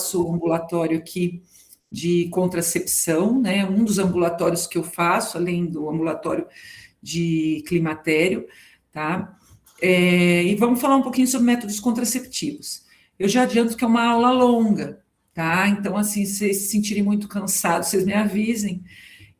faço ambulatório aqui de contracepção, né? Um dos ambulatórios que eu faço, além do ambulatório de climatério, tá? E vamos falar um pouquinho sobre métodos contraceptivos. Eu já adianto que é uma aula longa, tá? Então, assim, se vocês se sentirem muito cansados, vocês me avisem.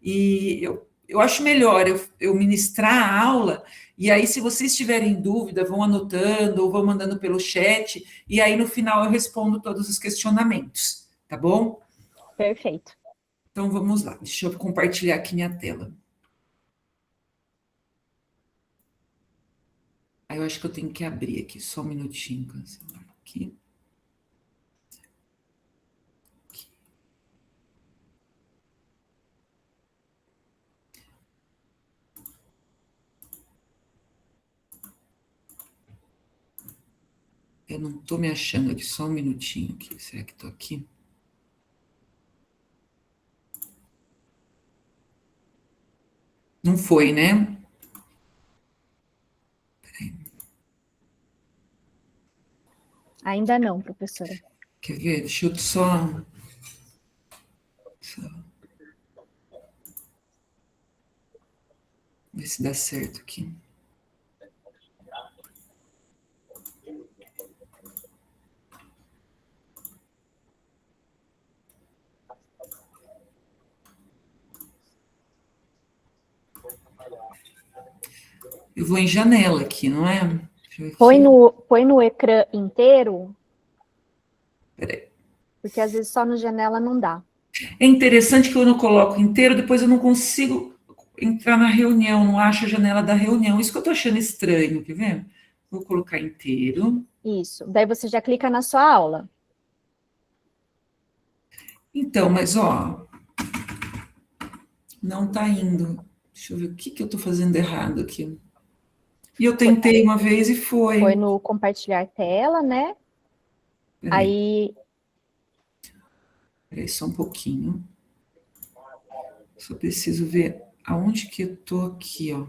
E eu acho melhor eu ministrar a aula, e aí, se vocês tiverem dúvida, vão anotando ou vão mandando pelo chat, e aí no final eu respondo todos os questionamentos, tá bom? Perfeito. Então vamos lá, deixa eu compartilhar aqui minha tela. Aí eu acho que eu tenho que abrir aqui, só um minutinho. Cancelar aqui. Eu não estou me achando aqui, só um minutinho aqui. Será que estou aqui? Não foi, né? Ainda não, professora. Quer ver? Deixa eu só... ver se dá certo aqui. Eu vou em janela aqui, não é? Põe no ecrã inteiro. Peraí. Porque às vezes só no janela não dá. É interessante que eu não coloco inteiro, depois eu não consigo entrar na reunião, não acho a janela da reunião. Isso que eu tô achando estranho, quer ver? Vou colocar inteiro. Isso. Daí você já clica na sua aula. Então, mas ó, não tá indo. Deixa eu ver o que eu tô fazendo errado aqui. E eu tentei uma vez e foi. Foi no compartilhar tela, né? Peraí. Peraí só um pouquinho. Só preciso ver aonde que eu tô aqui, ó.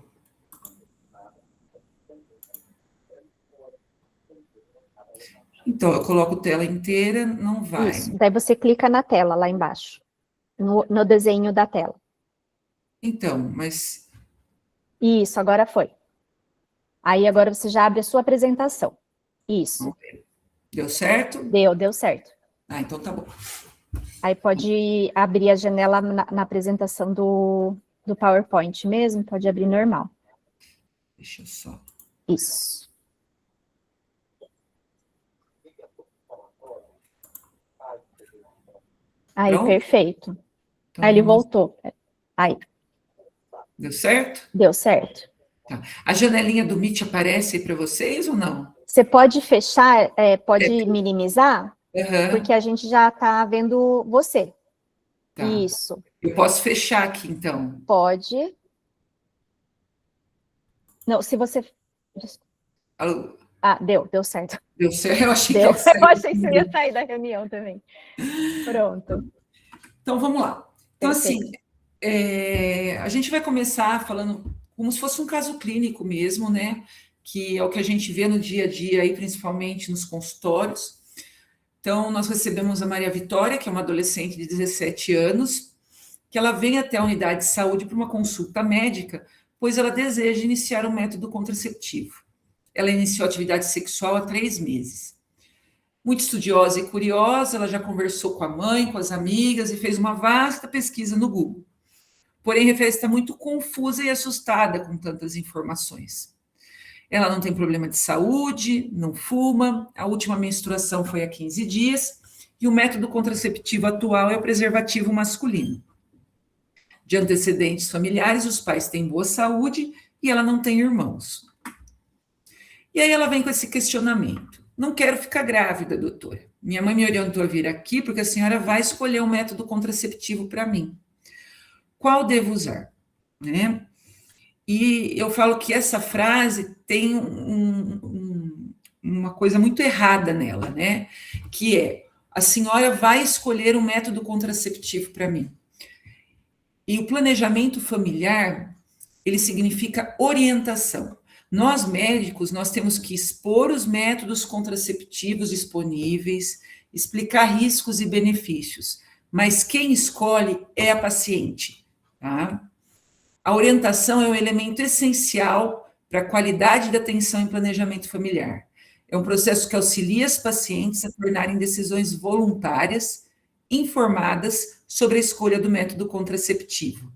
Então, eu coloco tela inteira, não vai. Isso. Daí você clica na tela, lá embaixo. No desenho da tela. Então, mas... Isso, agora foi. Aí agora você já abre a sua apresentação. Isso. Deu certo? Deu certo. Ah, então tá bom. Aí pode abrir a janela na apresentação do PowerPoint mesmo, pode abrir normal. Deixa eu só... Isso. Aí, pronto? Perfeito. Então, Aí ele voltou. Aí. Deu certo? Deu certo. Tá. A janelinha do Meet aparece aí para vocês ou não? Você pode fechar, pode minimizar, porque a gente já está vendo você. Tá. Isso. Eu posso fechar aqui, então? Pode. Não, se você... Alô? Ah, deu certo. Deu certo? Eu achei que Eu eu achei que você ia sair da reunião também. Pronto. Então, vamos lá. Então, Perfeito. assim, a gente vai começar falando como se fosse um caso clínico mesmo, né? Que é o que a gente vê no dia a dia, aí, principalmente nos consultórios. Então, nós recebemos a Maria Vitória, que é uma adolescente de 17 anos, que ela vem até a unidade de saúde para uma consulta médica, pois ela deseja iniciar um método contraceptivo. Ela iniciou atividade sexual há 3 meses. Muito estudiosa e curiosa, ela já conversou com a mãe, com as amigas e fez uma vasta pesquisa no Google. Porém, refere estar muito confusa e assustada com tantas informações. Ela não tem problema de saúde, não fuma, a última menstruação foi há 15 dias e o método contraceptivo atual é o preservativo masculino. De antecedentes familiares, os pais têm boa saúde e ela não tem irmãos. E aí ela vem com esse questionamento. Não quero ficar grávida, doutora. Minha mãe me orientou a vir aqui porque a senhora vai escolher um método contraceptivo para mim. Qual devo usar? Né? E eu falo que essa frase tem uma coisa muito errada nela, né? Que é, a senhora vai escolher um método contraceptivo para mim. E o planejamento familiar, ele significa orientação. Nós, médicos, nós temos que expor os métodos contraceptivos disponíveis, explicar riscos e benefícios, mas quem escolhe é a paciente, tá? A orientação é um elemento essencial para a qualidade da atenção e planejamento familiar. É um processo que auxilia as pacientes a tornarem decisões voluntárias, informadas sobre a escolha do método contraceptivo.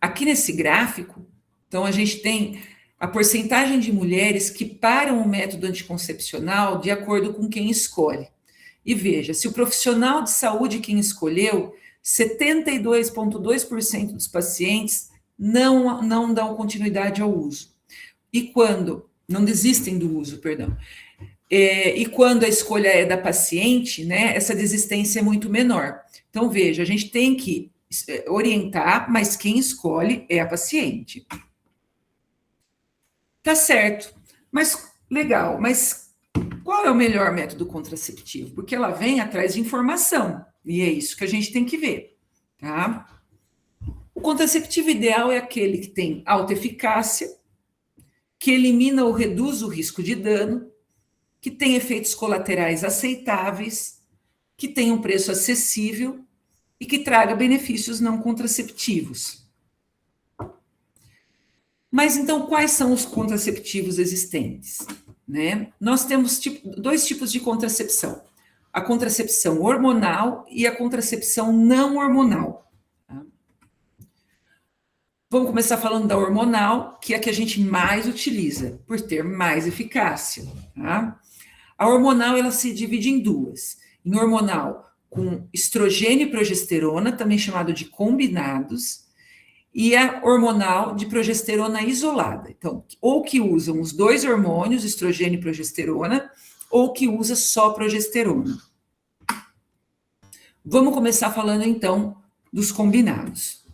Aqui nesse gráfico, então, a gente tem a porcentagem de mulheres que param o método anticoncepcional de acordo com quem escolhe. E veja, se o profissional de saúde quem escolheu, 72,2% dos pacientes não dão continuidade ao uso. E quando, não desistem do uso, perdão. E quando a escolha é da paciente, né, essa desistência é muito menor. Então, veja, a gente tem que orientar, mas quem escolhe é a paciente. Tá certo, mas legal, mas qual é o melhor método contraceptivo? Porque ela vem atrás de informação, e é isso que a gente tem que ver, tá? O contraceptivo ideal é aquele que tem alta eficácia, que elimina ou reduz o risco de dano, que tem efeitos colaterais aceitáveis, que tem um preço acessível e que traga benefícios não contraceptivos. Mas então, quais são os contraceptivos existentes? Né? Nós temos dois tipos de contracepção: a contracepção hormonal e a contracepção não hormonal. Tá? Vamos começar falando da hormonal, que é a que a gente mais utiliza, por ter mais eficácia. Tá? A hormonal, ela se divide em duas: em hormonal com estrogênio e progesterona, também chamado de combinados, e a hormonal de progesterona isolada. Então, ou que usam os dois hormônios, estrogênio e progesterona, ou que usa só progesterona. Vamos começar falando, então, dos combinados.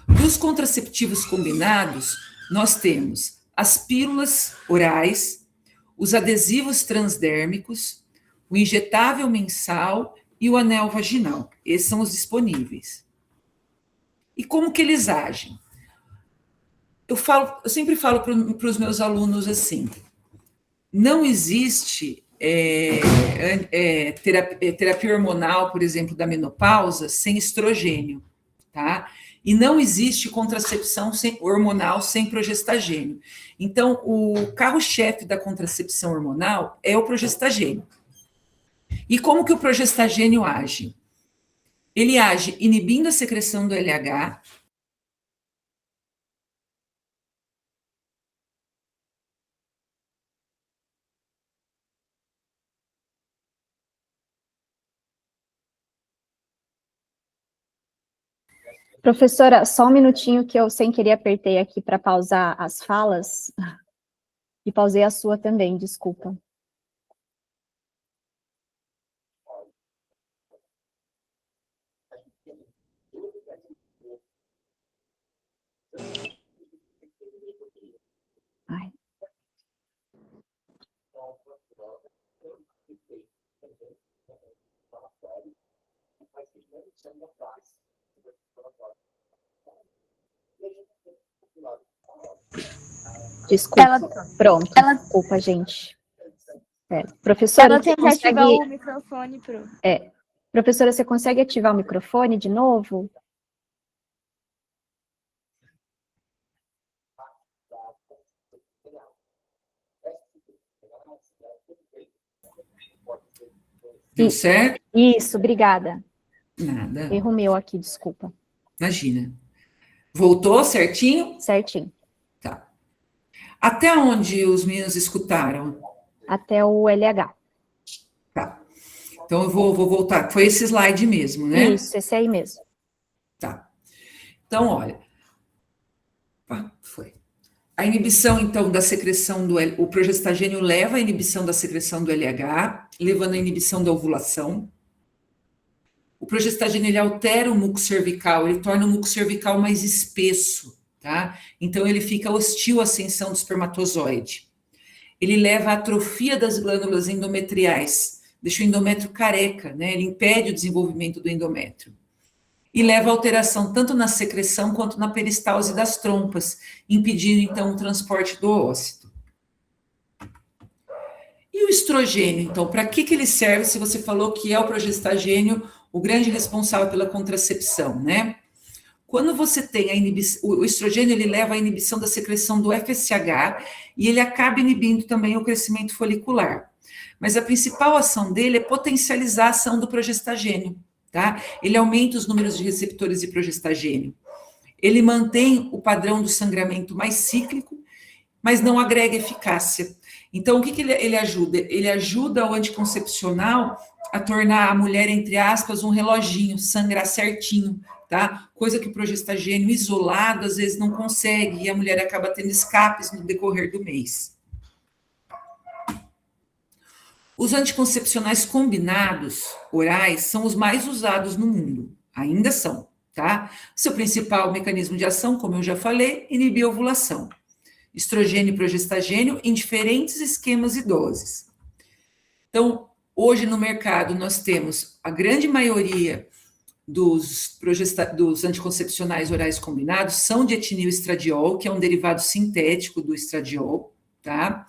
Dos contraceptivos combinados, nós temos as pílulas orais, os adesivos transdérmicos, o injetável mensal e o anel vaginal. Esses são os disponíveis. E como que eles agem? Eu sempre falo para os meus alunos assim: não existe terapia hormonal, por exemplo, da menopausa, sem estrogênio, tá? E não existe contracepção hormonal sem progestagênio. Então, o carro-chefe da contracepção hormonal é o progestagênio. E como que o progestagênio age? Ele age inibindo a secreção do LH. Professora, só um minutinho que eu sem querer apertei aqui para pausar as falas e pausei a sua também, desculpa. Ai. Desculpa, pronto. Desculpa, gente. Professora, ela tem que ativar o microfone pro... Professora, você consegue ativar o microfone de novo? Deu certo? Isso, obrigada. Nada. Erro meu aqui, desculpa. Imagina. Voltou certinho? Certinho. Tá. Até onde os meninos escutaram? Até o LH. Tá. Então, eu vou voltar. Foi esse slide mesmo, né? Isso, esse aí mesmo. Tá. Então, olha. Foi. A inibição, então, da secreção o progestagênio leva à inibição da secreção do LH, levando à inibição da ovulação. O progestagênio, ele altera o muco cervical, ele torna o muco cervical mais espesso, tá? Então, ele fica hostil à ascensão do espermatozoide. Ele leva à atrofia das glândulas endometriais, deixa o endométrio careca, né? Ele impede o desenvolvimento do endométrio. E leva à alteração tanto na secreção quanto na peristalse das trompas, impedindo, então, o transporte do ócito. E o estrogênio, então, para que ele serve se você falou que é o progestagênio o grande responsável pela contracepção, né? Quando você tem a inibição, o estrogênio ele leva à inibição da secreção do FSH e ele acaba inibindo também o crescimento folicular. Mas a principal ação dele é potencializar a ação do progestagênio, tá? Ele aumenta os números de receptores de progestagênio. Ele mantém o padrão do sangramento mais cíclico, mas não agrega eficácia. Então, o que ele ajuda? Ele ajuda o anticoncepcional a tornar a mulher, entre aspas, um reloginho, sangrar certinho, tá? Coisa que o progestagênio isolado, às vezes, não consegue, e a mulher acaba tendo escapes no decorrer do mês. Os anticoncepcionais combinados, orais, são os mais usados no mundo, ainda são, tá? Seu principal mecanismo de ação, como eu já falei, inibir a ovulação. Estrogênio e progestagênio em diferentes esquemas e doses. Então, hoje no mercado nós temos a grande maioria dos anticoncepcionais orais combinados são de etinil-estradiol, que é um derivado sintético do estradiol, tá?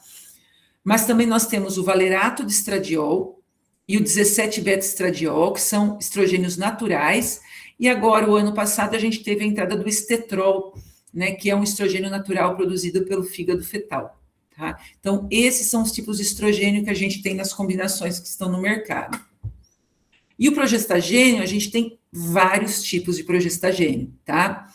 Mas também nós temos o valerato de estradiol e o 17-beta-estradiol, que são estrogênios naturais, e agora, o ano passado, a gente teve a entrada do estetrol, né, que é um estrogênio natural produzido pelo fígado fetal. Tá? Então, esses são os tipos de estrogênio que a gente tem nas combinações que estão no mercado. E o progestagênio, a gente tem vários tipos de progestagênio, tá?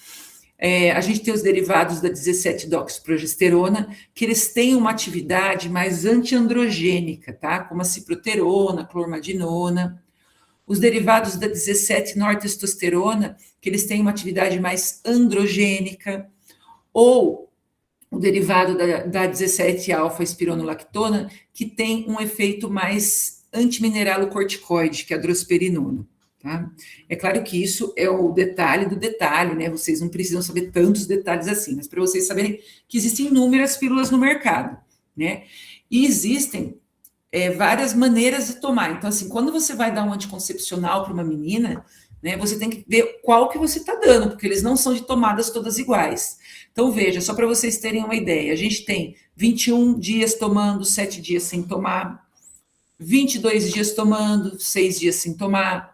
A gente tem os derivados da 17-doxprogesterona, que eles têm uma atividade mais antiandrogênica, tá? Como a ciproterona, clormadinona. Os derivados da 17-nortestosterona, que eles têm uma atividade mais androgênica, ou o derivado da 17-alfa-espironolactona, que tem um efeito mais antimineralocorticoide, que é a drosperinona. Tá? É claro que isso é o detalhe do detalhe, né? Vocês não precisam saber tantos detalhes assim, mas para vocês saberem que existem inúmeras pílulas no mercado, né? E existem várias maneiras de tomar. Então, assim, quando você vai dar um anticoncepcional para uma menina, né, você tem que ver qual que você está dando, porque eles não são de tomadas todas iguais. Então, veja, só para vocês terem uma ideia, a gente tem 21 dias tomando, 7 dias sem tomar, 22 dias tomando, 6 dias sem tomar,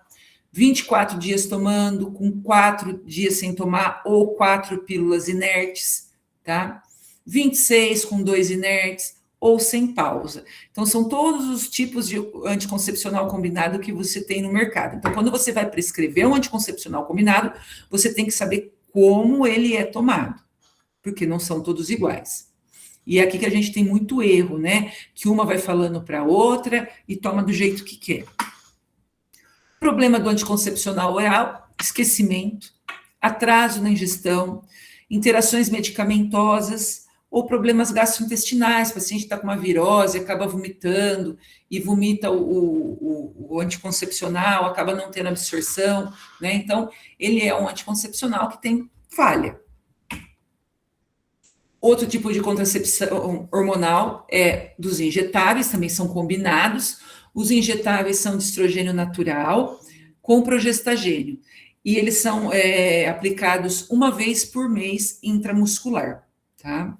24 dias tomando, com 4 dias sem tomar, ou 4 pílulas inertes, tá? 26 com 2 inertes, ou sem pausa. Então, são todos os tipos de anticoncepcional combinado que você tem no mercado. Então, quando você vai prescrever um anticoncepcional combinado, você tem que saber como ele é tomado, porque não são todos iguais. E é aqui que a gente tem muito erro, né? Que uma vai falando para a outra e toma do jeito que quer. Problema do anticoncepcional oral, esquecimento, atraso na ingestão, interações medicamentosas, ou problemas gastrointestinais, o paciente está com uma virose, acaba vomitando, e vomita o anticoncepcional, acaba não tendo absorção, né? Então, ele é um anticoncepcional que tem falha. Outro tipo de contracepção hormonal é dos injetáveis, também são combinados. Os injetáveis são de estrogênio natural com progestagênio, e eles são aplicados uma vez por mês intramuscular, tá?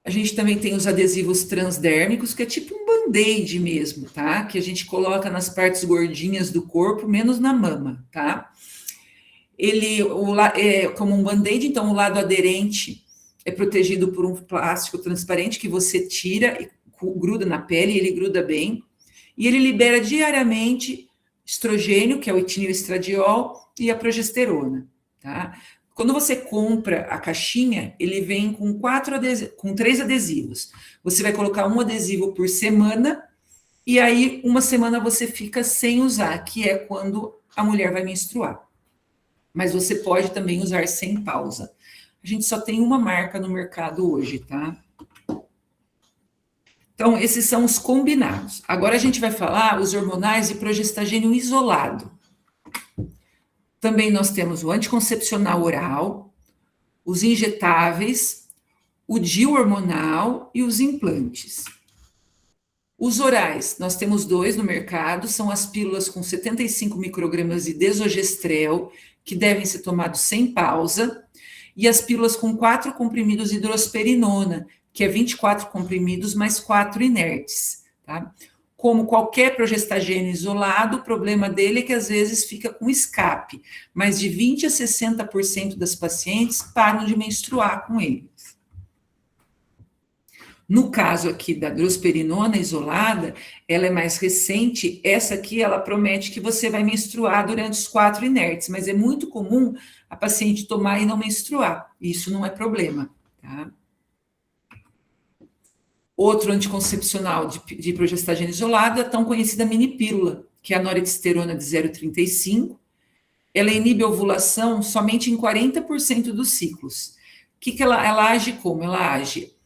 A gente também tem os adesivos transdérmicos, que é tipo um band-aid mesmo, tá? Que a gente coloca nas partes gordinhas do corpo, menos na mama, tá? Ele é como um band-aid, então o lado aderente é protegido por um plástico transparente que você tira e gruda na pele, ele gruda bem. E ele libera diariamente estrogênio, que é o etinil-estradiol, e a progesterona, tá? Quando você compra a caixinha, ele vem com 3 adesivos. Você vai colocar um adesivo por semana, e aí uma semana você fica sem usar, que é quando a mulher vai menstruar. Mas você pode também usar sem pausa. A gente só tem uma marca no mercado hoje, tá? Então, esses são os combinados. Agora a gente vai falar os hormonais e progestagênio isolado. Também nós temos o anticoncepcional oral, os injetáveis, o DIU hormonal e os implantes. Os orais, nós temos 2 no mercado, são as pílulas com 75 microgramas de desogestrel, que devem ser tomados sem pausa, e as pílulas com 4 comprimidos de hidrosperinona, que é 24 comprimidos mais 4 inertes, tá? Como qualquer progestagênio isolado, o problema dele é que às vezes fica com escape, mas de 20 a 60% das pacientes param de menstruar com ele. No caso aqui da drosperinona isolada, ela é mais recente, essa aqui ela promete que você vai menstruar durante os 4 inertes, mas é muito comum a paciente tomar e não menstruar, isso não é problema, tá? Outro anticoncepcional de progestagênio isolado é a tão conhecida minipílula, que é a norestesterona de 0,35, ela inibe a ovulação somente em 40% dos ciclos. Que ela age como? Ela age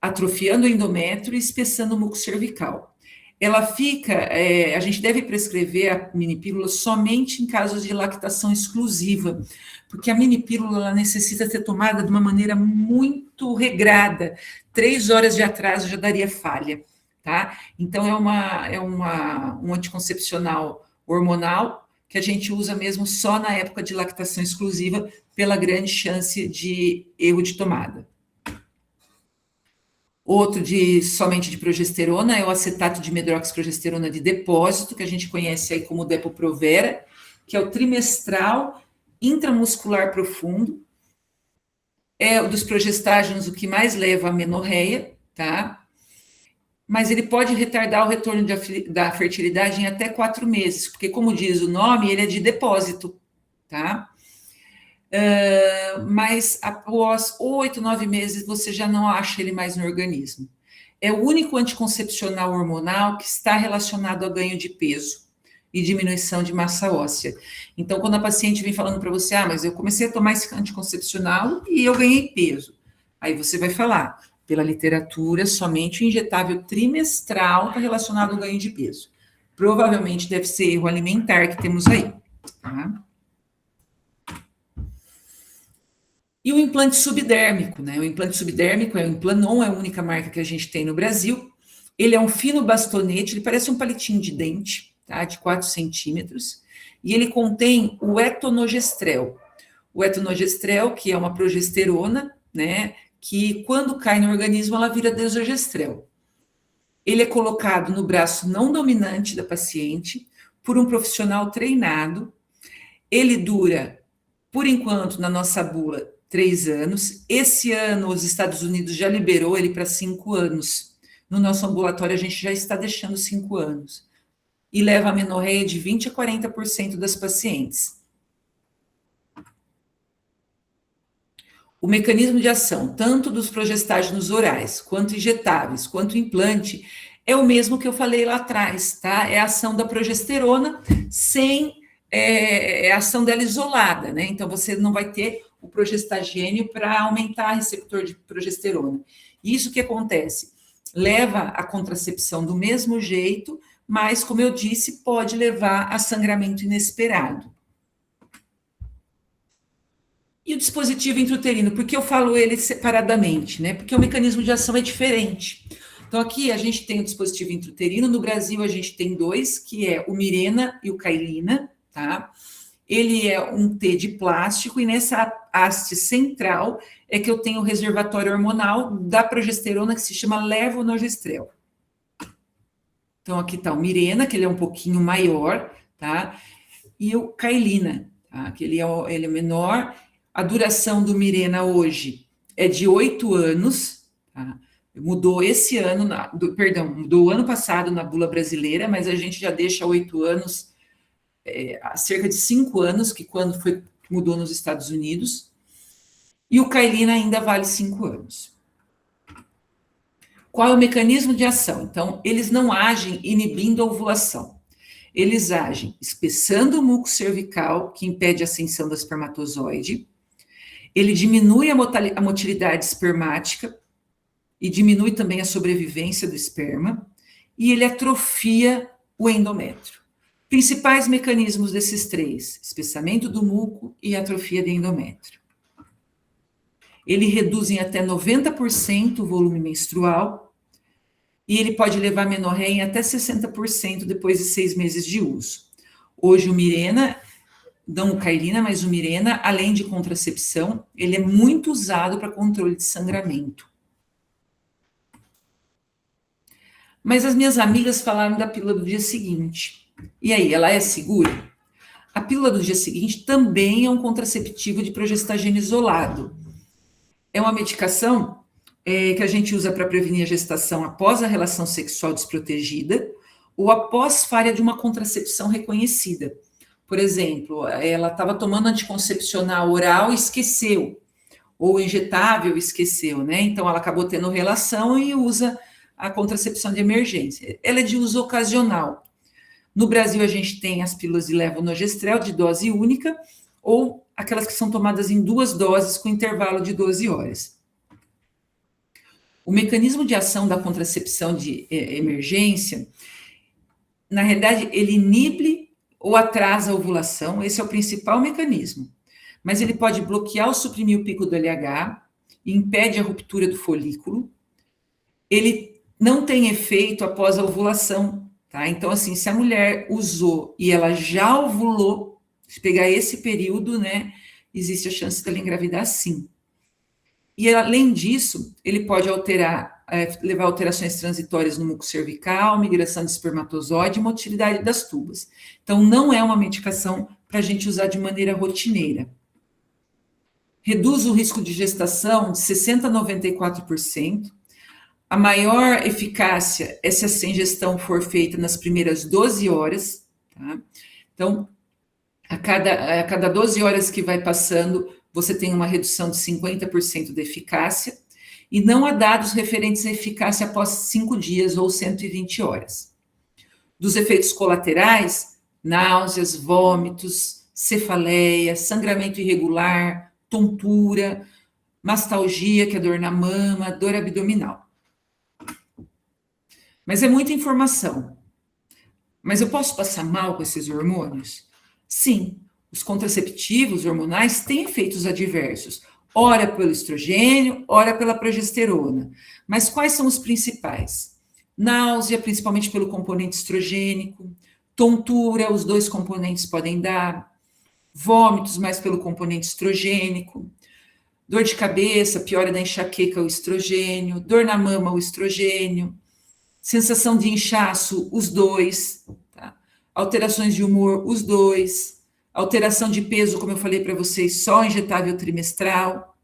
atrofiando o endométrio e espessando o muco cervical. Ela fica, a gente deve prescrever a minipílula somente em casos de lactação exclusiva, porque a minipílula ela necessita ser tomada de uma maneira muito regrada. 3 horas de atraso já daria falha, tá? Então, um anticoncepcional hormonal que a gente usa mesmo só na época de lactação exclusiva, pela grande chance de erro de tomada. Outro somente de progesterona é o acetato de medroxiprogesterona de depósito, que a gente conhece aí como Depo-Provera, que é o trimestral intramuscular profundo. É dos progestágenos o que mais leva à menorreia, tá? Mas ele pode retardar o retorno da fertilidade em até 4 meses, porque, como diz o nome, ele é de depósito, tá? Mas após 8, 9 meses você já não acha ele mais no organismo. É o único anticoncepcional hormonal que está relacionado a ganho de peso e diminuição de massa óssea. Então, quando a paciente vem falando para você, mas eu comecei a tomar esse anticoncepcional e eu ganhei peso. Aí você vai falar, pela literatura, somente o injetável trimestral está relacionado ao ganho de peso. Provavelmente deve ser erro alimentar que temos aí, tá? E o implante subdérmico, né? O implante subdérmico é o Implanon, é a única marca que a gente tem no Brasil. Ele é um fino bastonete, ele parece um palitinho de dente, tá? De 4 centímetros. E ele contém o etonogestrel. O etonogestrel, que é uma progesterona, né? Que quando cai no organismo, ela vira desogestrel. Ele é colocado no braço não dominante da paciente por um profissional treinado. Ele dura, por enquanto, na nossa bula, 3 anos. Esse ano, os Estados Unidos já liberou ele para 5 anos. No nosso ambulatório, a gente já está deixando 5 anos. E leva a menorreia de 20% a 40% das pacientes. O mecanismo de ação, tanto dos progestágenos orais, quanto injetáveis, quanto implante, é o mesmo que eu falei lá atrás, tá? É a ação da progesterona sem a ação dela isolada, né? Então, você não vai ter o progestagênio para aumentar o receptor de progesterona. Isso que acontece, leva a contracepção do mesmo jeito, mas, como eu disse, pode levar a sangramento inesperado. E o dispositivo intrauterino, por que eu falo ele separadamente, né? Porque o mecanismo de ação é diferente. Então, aqui a gente tem o dispositivo intrauterino, no Brasil a gente tem 2, que é o Mirena e o Cailina, tá? Ele é um T de plástico e nessa haste central é que eu tenho o reservatório hormonal da progesterona que se chama levonorgestrel. Então, aqui está o Mirena, que ele é um pouquinho maior, tá? E o Cailina, tá? Que ele é menor. A duração do Mirena hoje é de 8 anos, tá? Mudou esse ano, mudou o ano passado na bula brasileira, mas a gente já deixa 8 anos, há cerca de 5 anos, que quando mudou nos Estados Unidos, e o Cailina ainda vale 5 anos. Qual é o mecanismo de ação? Então, eles não agem inibindo a ovulação. Eles agem espessando o muco cervical, que impede a ascensão da espermatozoide. Ele diminui a motilidade espermática e diminui também a sobrevivência do esperma. E ele atrofia o endométrio. Principais mecanismos desses 3, espessamento do muco e atrofia do endométrio. Ele reduz em até 90% o volume menstrual e ele pode levar a menorreia em até 60% depois de 6 meses de uso. Hoje o Mirena, não o Cailina, mas o Mirena, além de contracepção, ele é muito usado para controle de sangramento. Mas as minhas amigas falaram da pílula do dia seguinte. E aí, ela é segura? A pílula do dia seguinte também é um contraceptivo de progestagena isolado. É uma medicação que a gente usa para prevenir a gestação após a relação sexual desprotegida ou após falha de uma contracepção reconhecida. Por exemplo, ela estava tomando anticoncepcional oral e esqueceu, ou injetável e esqueceu, né? Então, ela acabou tendo relação e usa a contracepção de emergência. Ela é de uso ocasional. No Brasil, a gente tem as pílulas de levonorgestrel de dose única, ou aquelas que são tomadas em 2 doses com intervalo de 12 horas. O mecanismo de ação da contracepção de emergência, na realidade, ele inibe ou atrasa a ovulação, esse é o principal mecanismo. Mas ele pode bloquear ou suprimir o pico do LH, impede a ruptura do folículo, ele não tem efeito após a ovulação, tá? Então, assim, se a mulher usou e ela já ovulou, se pegar esse período, né, existe a chance dela engravidar sim. E, além disso, ele pode levar a alterações transitórias no muco cervical, migração de espermatozoide e motilidade das tubas. Então, não é uma medicação para a gente usar de maneira rotineira. Reduz o risco de gestação de 60% a 94%. A maior eficácia é se essa ingestão for feita nas primeiras 12 horas, tá? Então, a cada 12 horas que vai passando, você tem uma redução de 50% de eficácia, e não há dados referentes à eficácia após 5 dias ou 120 horas. Dos efeitos colaterais, náuseas, vômitos, cefaleia, sangramento irregular, tontura, mastalgia, que é dor na mama, dor abdominal. Mas é muita informação. Mas eu posso passar mal com esses hormônios? Sim, os contraceptivos hormonais têm efeitos adversos, ora pelo estrogênio, ora pela progesterona. Mas quais são os principais? Náusea, principalmente pelo componente estrogênico, tontura, os 2 componentes podem dar, vômitos, mais pelo componente estrogênico, dor de cabeça, piora da enxaqueca, o estrogênio, dor na mama, o estrogênio, sensação de inchaço, os 2, tá? Alterações de humor, os 2, alteração de peso, como eu falei para vocês, só injetável trimestral,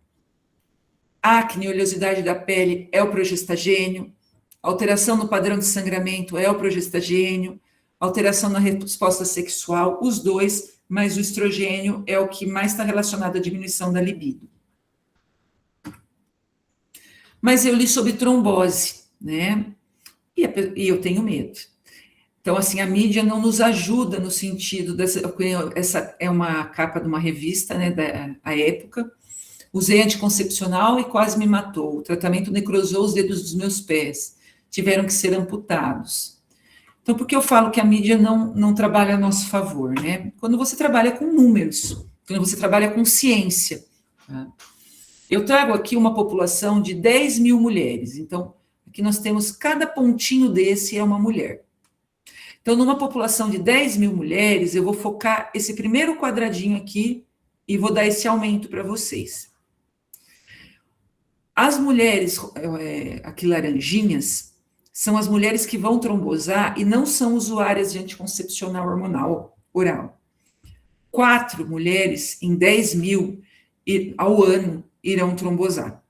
acne, oleosidade da pele, é o progestagênio, alteração no padrão de sangramento, é o progestagênio, alteração na resposta sexual, os 2, mas o estrogênio é o que mais está relacionado à diminuição da libido. Mas eu li sobre trombose, né? E eu tenho medo. Então, assim, a mídia não nos ajuda no sentido essa é uma capa de uma revista, né, da época. Usei anticoncepcional e quase me matou. O tratamento necrosou os dedos dos meus pés. Tiveram que ser amputados. Então, por que eu falo que a mídia não trabalha a nosso favor, né? Quando você trabalha com números, quando você trabalha com ciência. Tá? Eu trago aqui uma população de 10 mil mulheres. Então, aqui nós temos, cada pontinho desse é uma mulher. Então, numa população de 10 mil mulheres, eu vou focar esse primeiro quadradinho aqui e vou dar esse aumento para vocês. As mulheres, aqui laranjinhas, são as mulheres que vão trombosar e não são usuárias de anticoncepcional hormonal oral. 4 mulheres em 10 mil ao ano irão trombosar.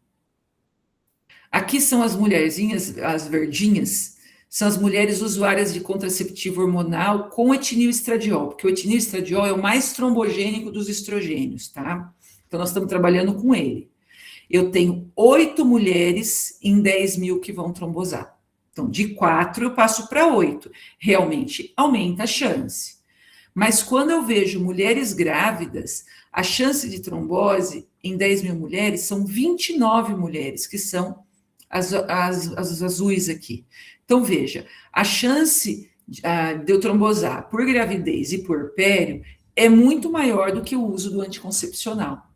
Aqui são as mulherzinhas, as verdinhas, são as mulheres usuárias de contraceptivo hormonal com etinilestradiol, porque o etinilestradiol é o mais trombogênico dos estrogênios, tá? Então, nós estamos trabalhando com ele. Eu tenho 8 mulheres em 10 mil que vão trombosar. Então, de 4 eu passo para 8. Realmente aumenta a chance. Mas quando eu vejo mulheres grávidas, a chance de trombose em 10 mil mulheres são 29 mulheres, que são as azuis aqui. Então, veja, a chance de eu trombosar por gravidez e puerpério é muito maior do que o uso do anticoncepcional.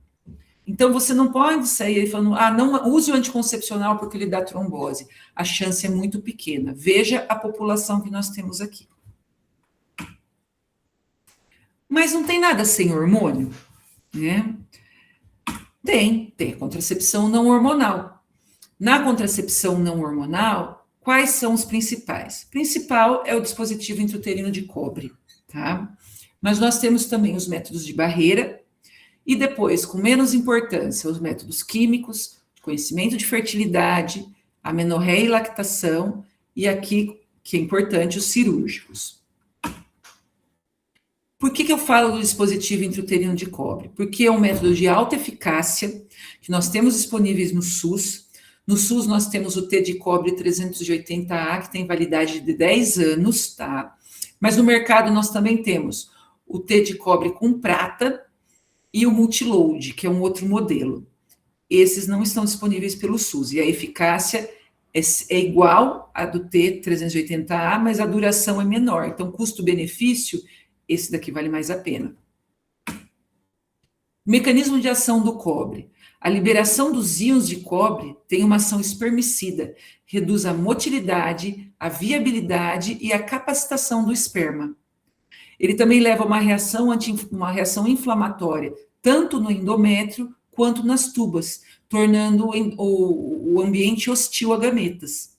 Então, você não pode sair falando, não use o anticoncepcional porque ele dá trombose. A chance é muito pequena. Veja a população que nós temos aqui. Mas não tem nada sem hormônio, né? Tem contracepção não hormonal. Na contracepção não hormonal, Quais são os principais? O principal é o dispositivo intrauterino de cobre, tá? Mas nós temos também os métodos de barreira e depois, com menos importância, os métodos químicos, conhecimento de fertilidade, amenorreia e lactação, e aqui, que é importante, os cirúrgicos. Por que eu falo do dispositivo intrauterino de cobre? Porque é um método de alta eficácia, que nós temos disponíveis no SUS. No SUS nós temos o T de cobre 380A, que tem validade de 10 anos, tá? Mas no mercado nós também temos o T de cobre com prata e o Multiload, que é um outro modelo. Esses não estão disponíveis pelo SUS, e a eficácia é igual à do T380A, mas a duração é menor. Então, custo-benefício, esse daqui vale mais a pena. Mecanismo de ação do cobre. A liberação dos íons de cobre tem uma ação espermicida, reduz a motilidade, a viabilidade e a capacitação do esperma. Ele também leva a uma reação inflamatória, tanto no endométrio quanto nas tubas, tornando o ambiente hostil a gametas.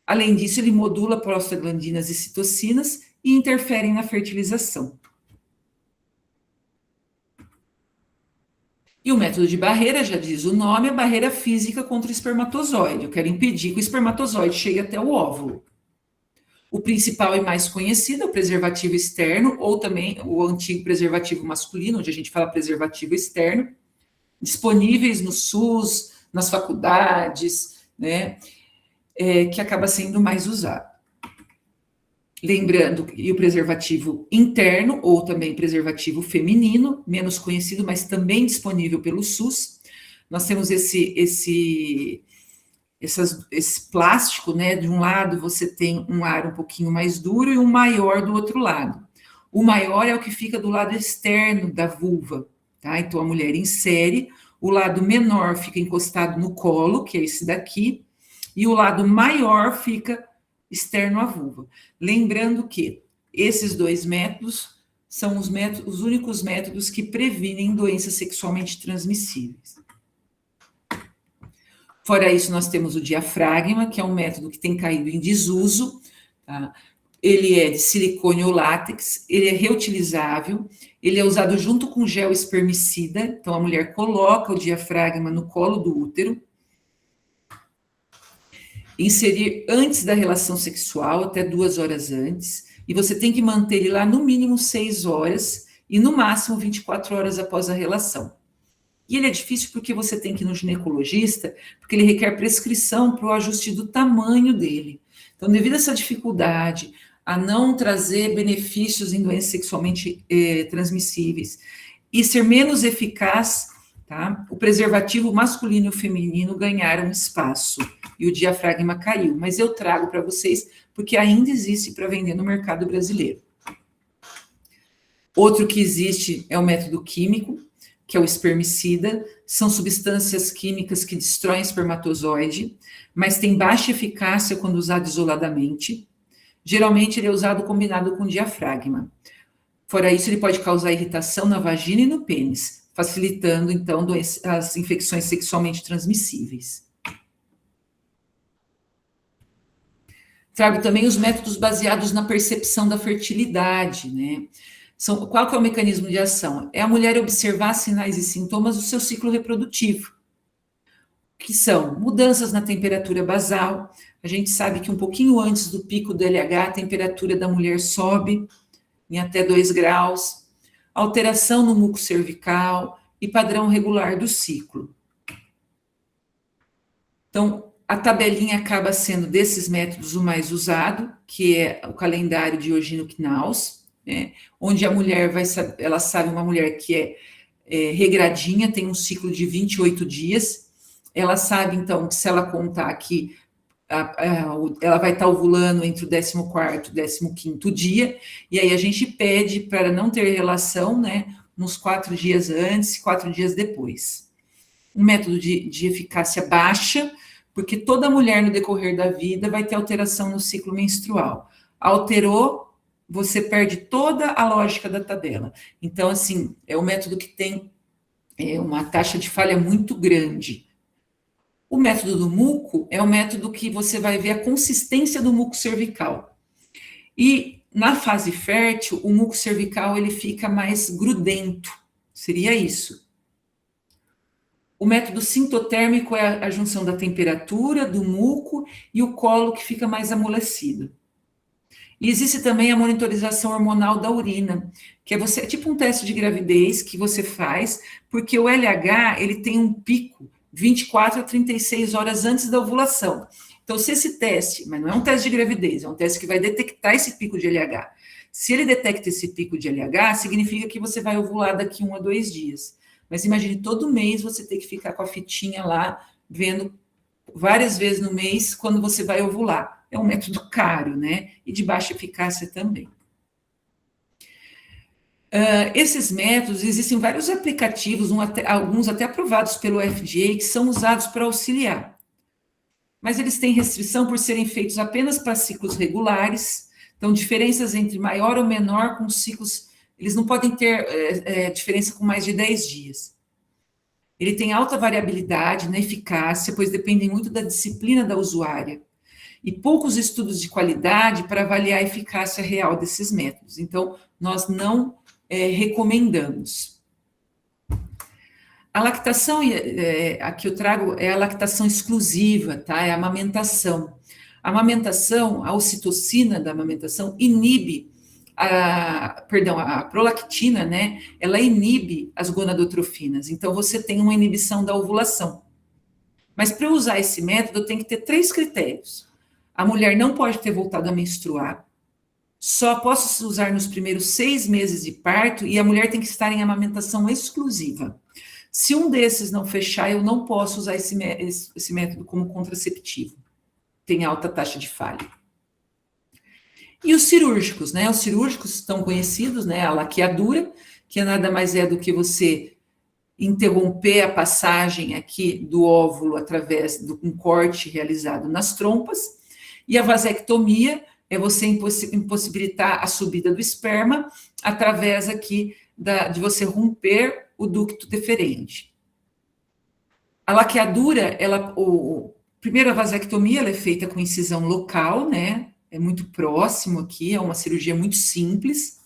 Além disso, ele modula prostaglandinas e citocinas e interfere na fertilização. E o método de barreira, já diz o nome, é barreira física contra o espermatozoide. Eu quero impedir que o espermatozoide chegue até o óvulo. O principal e mais conhecido é o preservativo externo, ou também o antigo preservativo masculino, onde a gente fala preservativo externo, disponíveis no SUS, nas faculdades, né, que acaba sendo mais usado. Lembrando, e o preservativo interno, ou também preservativo feminino, menos conhecido, mas também disponível pelo SUS. Nós temos esse plástico, né? De um lado você tem um ar um pouquinho mais duro e um maior do outro lado. O maior é o que fica do lado externo da vulva, tá? Então a mulher insere, o lado menor fica encostado no colo, que é esse daqui, e o lado maior fica externo à vulva. Lembrando que esses dois métodos são os únicos métodos que previnem doenças sexualmente transmissíveis. Fora isso, nós temos o diafragma, que é um método que tem caído em desuso, tá? Ele é de silicone ou látex, ele é reutilizável, ele é usado junto com gel espermicida, então a mulher coloca o diafragma no colo do útero, inserir antes da relação sexual, até 2 horas antes, e você tem que manter ele lá no mínimo 6 horas e no máximo 24 horas após a relação. E ele é difícil porque você tem que ir no ginecologista, porque ele requer prescrição para o ajuste do tamanho dele. Então, devido a essa dificuldade, a não trazer benefícios em doenças sexualmente transmissíveis e ser menos eficaz, tá? O preservativo masculino e o feminino ganharam espaço e o diafragma caiu. Mas eu trago para vocês porque ainda existe para vender no mercado brasileiro. Outro que existe é o método químico, que é o espermicida. São substâncias químicas que destroem espermatozoide, mas tem baixa eficácia quando usado isoladamente. Geralmente ele é usado combinado com diafragma. Fora isso, ele pode causar irritação na vagina e no pênis, facilitando, então, as infecções sexualmente transmissíveis. Trago também os métodos baseados na percepção da fertilidade, né? Qual que é o mecanismo de ação? É a mulher observar sinais e sintomas do seu ciclo reprodutivo, que são mudanças na temperatura basal. A gente sabe que um pouquinho antes do pico do LH, a temperatura da mulher sobe em até 2 graus, alteração no muco cervical e padrão regular do ciclo. Então, a tabelinha acaba sendo desses métodos o mais usado, que é o calendário de Diogino-Knaus, né, onde a mulher ela sabe, uma mulher que é regradinha, tem um ciclo de 28 dias, ela sabe, então, que se ela contar aqui, ela vai estar ovulando entre o 14º e o 15º dia, e aí a gente pede para não ter relação, né, nos 4 dias antes e 4 dias depois. Um método de eficácia baixa, porque toda mulher no decorrer da vida vai ter alteração no ciclo menstrual. Alterou, você perde toda a lógica da tabela. Então, assim, é um método que tem uma taxa de falha muito grande. O método do muco é o método que você vai ver a consistência do muco cervical. E na fase fértil, o muco cervical ele fica mais grudento, seria isso. O método sintotérmico é a junção da temperatura, do muco e o colo que fica mais amolecido. E existe também a monitorização hormonal da urina, que é tipo um teste de gravidez que você faz, porque o LH ele tem um pico 24 a 36 horas antes da ovulação. Então, se esse teste, mas não é um teste de gravidez, é um teste que vai detectar esse pico de LH. Se ele detecta esse pico de LH, significa que você vai ovular daqui 1 a 2 dias. Mas imagine, todo mês você ter que ficar com a fitinha lá, vendo várias vezes no mês quando você vai ovular. É um método caro, né? E de baixa eficácia também. Esses métodos, existem vários aplicativos, alguns até aprovados pelo FDA, que são usados para auxiliar. Mas eles têm restrição por serem feitos apenas para ciclos regulares, então diferenças entre maior ou menor com ciclos, eles não podem ter diferença com mais de 10 dias. Ele tem alta variabilidade na eficácia, pois dependem muito da disciplina da usuária, e poucos estudos de qualidade para avaliar a eficácia real desses métodos. Então, nós não recomendamos. A lactação, aqui eu trago, é a lactação exclusiva, tá? É a amamentação. A amamentação, a ocitocina da amamentação inibe, a prolactina, né? Ela inibe as gonadotrofinas. Então, você tem uma inibição da ovulação. Mas para eu usar esse método, eu tenho que ter 3 critérios. A mulher não pode ter voltado a menstruar, só posso usar nos primeiros 6 meses de parto e a mulher tem que estar em amamentação exclusiva. Se um desses não fechar, eu não posso usar esse método como contraceptivo. Tem alta taxa de falha. E os cirúrgicos, né? Os cirúrgicos estão conhecidos, né? A laqueadura, que nada mais é do que você interromper a passagem aqui do óvulo através de um corte realizado nas trompas. E a vasectomia é você impossibilitar a subida do esperma através aqui de você romper o ducto deferente. A laqueadura, primeiro a vasectomia, ela é feita com incisão local, né? É muito próximo aqui, é uma cirurgia muito simples.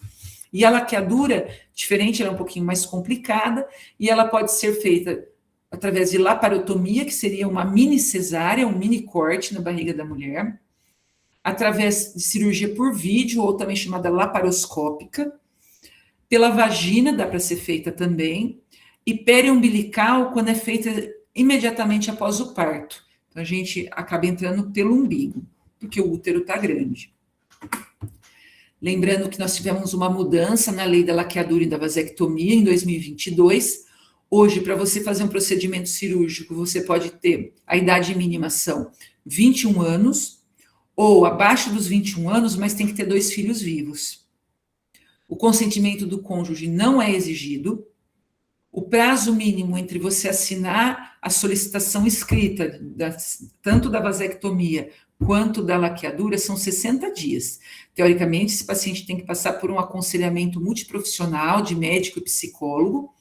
E a laqueadura, diferente, ela é um pouquinho mais complicada, e ela pode ser feita através de laparotomia, que seria uma mini cesárea, um mini corte na barriga da mulher, através de cirurgia por vídeo, ou também chamada laparoscópica, pela vagina, dá para ser feita também, e periumbilical, quando é feita imediatamente após o parto. Então, a gente acaba entrando pelo umbigo, porque o útero está grande. Lembrando que nós tivemos uma mudança na lei da laqueadura e da vasectomia em 2022. Hoje, para você fazer um procedimento cirúrgico, você pode ter, a idade mínima são 21 anos, ou abaixo dos 21 anos, mas tem que ter 2 filhos vivos. O consentimento do cônjuge não é exigido. O prazo mínimo entre você assinar a solicitação escrita, tanto da vasectomia quanto da laqueadura, são 60 dias. Teoricamente, esse paciente tem que passar por um aconselhamento multiprofissional de médico e psicólogo,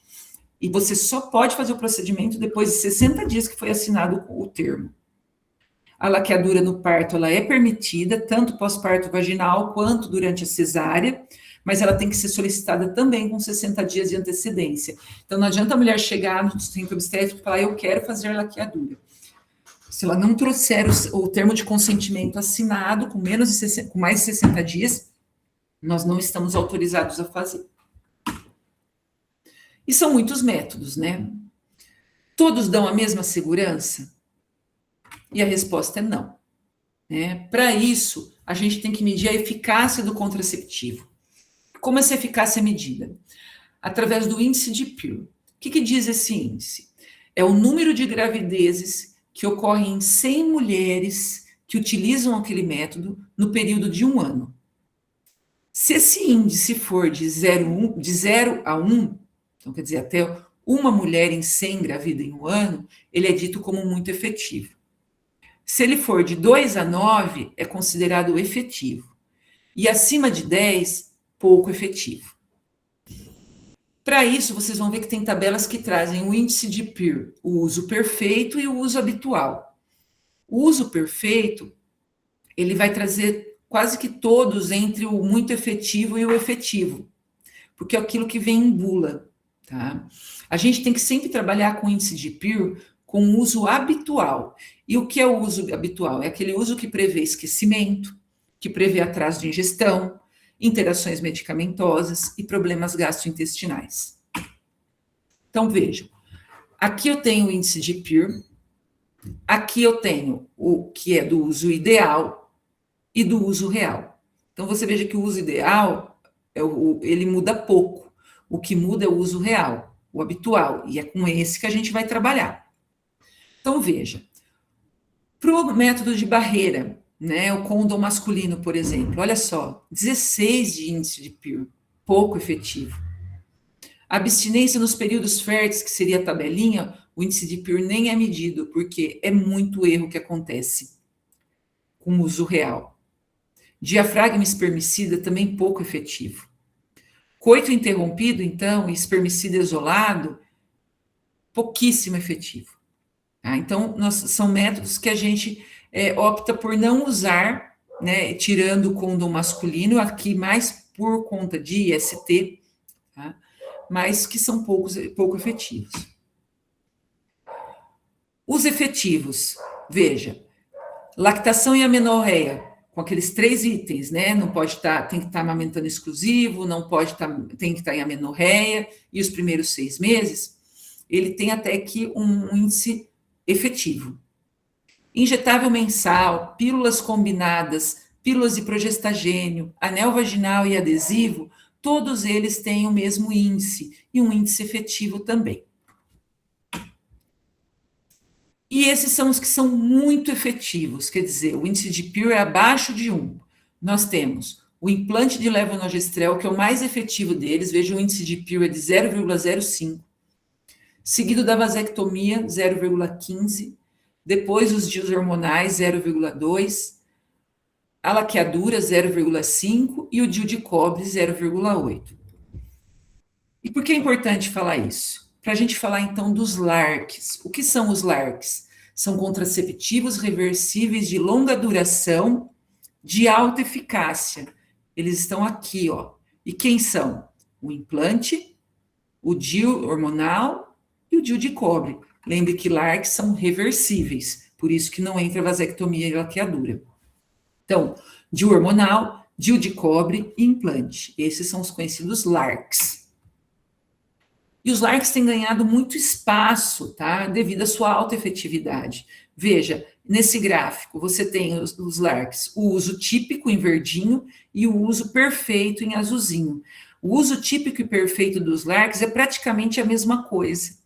e você só pode fazer o procedimento depois de 60 dias que foi assinado o termo. A laqueadura no parto, ela é permitida, tanto pós-parto vaginal quanto durante a cesárea, mas ela tem que ser solicitada também com 60 dias de antecedência. Então, não adianta a mulher chegar no centro obstétrico e falar, eu quero fazer laqueadura. Se ela não trouxer o termo de consentimento assinado com mais de 60 dias, nós não estamos autorizados a fazer. E são muitos métodos, né? Todos dão a mesma segurança? E a resposta é não. Né? Para isso, a gente tem que medir a eficácia do contraceptivo. Como essa eficácia é medida? Através do índice de Pearl. O que diz esse índice? É o número de gravidezes que ocorrem em 100 mulheres que utilizam aquele método no período de 1 ano. Se esse índice for de 0 a 1, então quer dizer, até uma mulher em 100 engravida em 1 ano, ele é dito como muito efetivo. Se ele for de 2 a 9, é considerado efetivo. E acima de 10, pouco efetivo. Para isso, vocês vão ver que tem tabelas que trazem o índice de Pearl, o uso perfeito e o uso habitual. O uso perfeito, ele vai trazer quase que todos entre o muito efetivo e o efetivo, porque é aquilo que vem em bula, tá? A gente tem que sempre trabalhar com o índice de Pearl com o uso habitual. E o que é o uso habitual? É aquele uso que prevê esquecimento, que prevê atraso de ingestão, interações medicamentosas e problemas gastrointestinais. Então, vejam, aqui eu tenho o índice de Pearl, aqui eu tenho o que é do uso ideal e do uso real. Então, você veja que o uso ideal, ele muda pouco. O que muda é o uso real, o habitual, e é com esse que a gente vai trabalhar. Então, veja, para o método de barreira, né, o condom masculino, por exemplo, olha só, 16 de índice de Pearl, pouco efetivo. A abstinência nos períodos férteis, que seria a tabelinha, o índice de Pearl nem é medido, porque é muito erro que acontece com o uso real. Diafragma espermicida também pouco efetivo. Coito interrompido, então, e espermicida isolado, pouquíssimo efetivo. Tá? Então, são métodos que a gente opta por não usar, né, tirando o condom masculino, aqui mais por conta de IST, tá? Mas que são pouco efetivos. Os efetivos, veja, lactação e amenorreia, com aqueles 3 itens, né? Não pode estar, tem que estar amamentando exclusivo, não pode estar, tem que estar em amenorreia, e os primeiros 6 meses, ele tem até que um índice efetivo. Injetável mensal, pílulas combinadas, pílulas de progestagênio, anel vaginal e adesivo, todos eles têm o mesmo índice, e um índice efetivo também. E esses são os que são muito efetivos, quer dizer, o índice de Pearl é abaixo de 1. Nós temos o implante de levonorgestrel, que é o mais efetivo deles, veja, o índice de Pearl é de 0,05, seguido da vasectomia, 0,15, depois os DIUs hormonais, 0,2, a laqueadura, 0,5 e o DIU de cobre, 0,8. E por que é importante falar isso? Para a gente falar, então, dos LARCs. O que são os LARCs? São contraceptivos reversíveis de longa duração, de alta eficácia. Eles estão aqui, ó. E quem são? O implante, o DIU hormonal e o DIU de cobre. Lembre que LARCs são reversíveis, por isso que não entra vasectomia e laqueadura. Então, DIU hormonal, DIU de cobre e implante. Esses são os conhecidos LARCs. E os LARCs têm ganhado muito espaço, tá? Devido à sua alta efetividade. Veja, nesse gráfico, você tem os LARCs, o uso típico em verdinho e o uso perfeito em azulzinho. O uso típico e perfeito dos LARCs é praticamente a mesma coisa,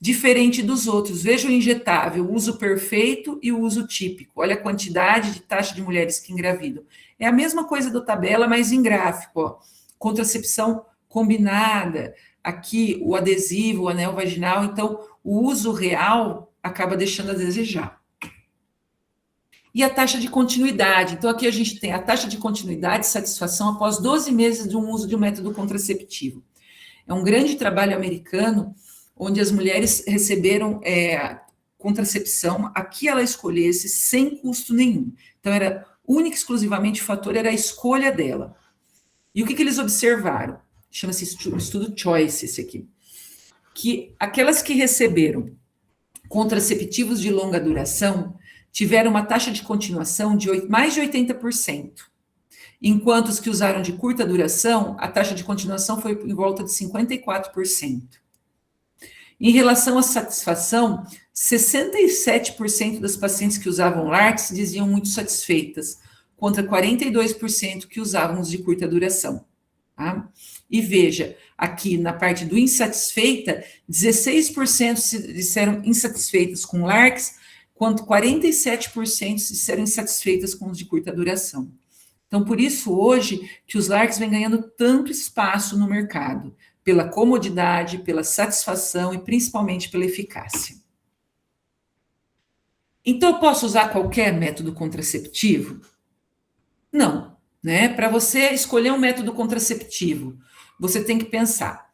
diferente dos outros. Veja o injetável, o uso perfeito e o uso típico. Olha a quantidade de taxa de mulheres que engravidam. É a mesma coisa da tabela, mas em gráfico, ó. Contracepção combinada, aqui o adesivo, o anel vaginal, então o uso real acaba deixando a desejar. E a taxa de continuidade, então aqui a gente tem a taxa de continuidade e satisfação após 12 meses de um uso de um método contraceptivo. É um grande trabalho americano, onde as mulheres receberam contracepção a que ela escolhesse sem custo nenhum. Então era única e exclusivamente o fator era a escolha dela. E o que eles observaram? Chama-se estudo Choice, esse aqui, que aquelas que receberam contraceptivos de longa duração tiveram uma taxa de continuação de mais de 80%, enquanto os que usaram de curta duração, a taxa de continuação foi em volta de 54%. Em relação à satisfação, 67% das pacientes que usavam LARCs diziam muito satisfeitas, contra 42% que usavam os de curta duração. Tá? E veja, aqui na parte do insatisfeita, 16% se disseram insatisfeitas com LARCs, quanto 47% se disseram insatisfeitas com os de curta duração. Então, por isso, hoje, que os LARCs vêm ganhando tanto espaço no mercado, pela comodidade, pela satisfação e principalmente pela eficácia. Então, eu posso usar qualquer método contraceptivo? Não, né? Para você escolher um método contraceptivo, você tem que pensar.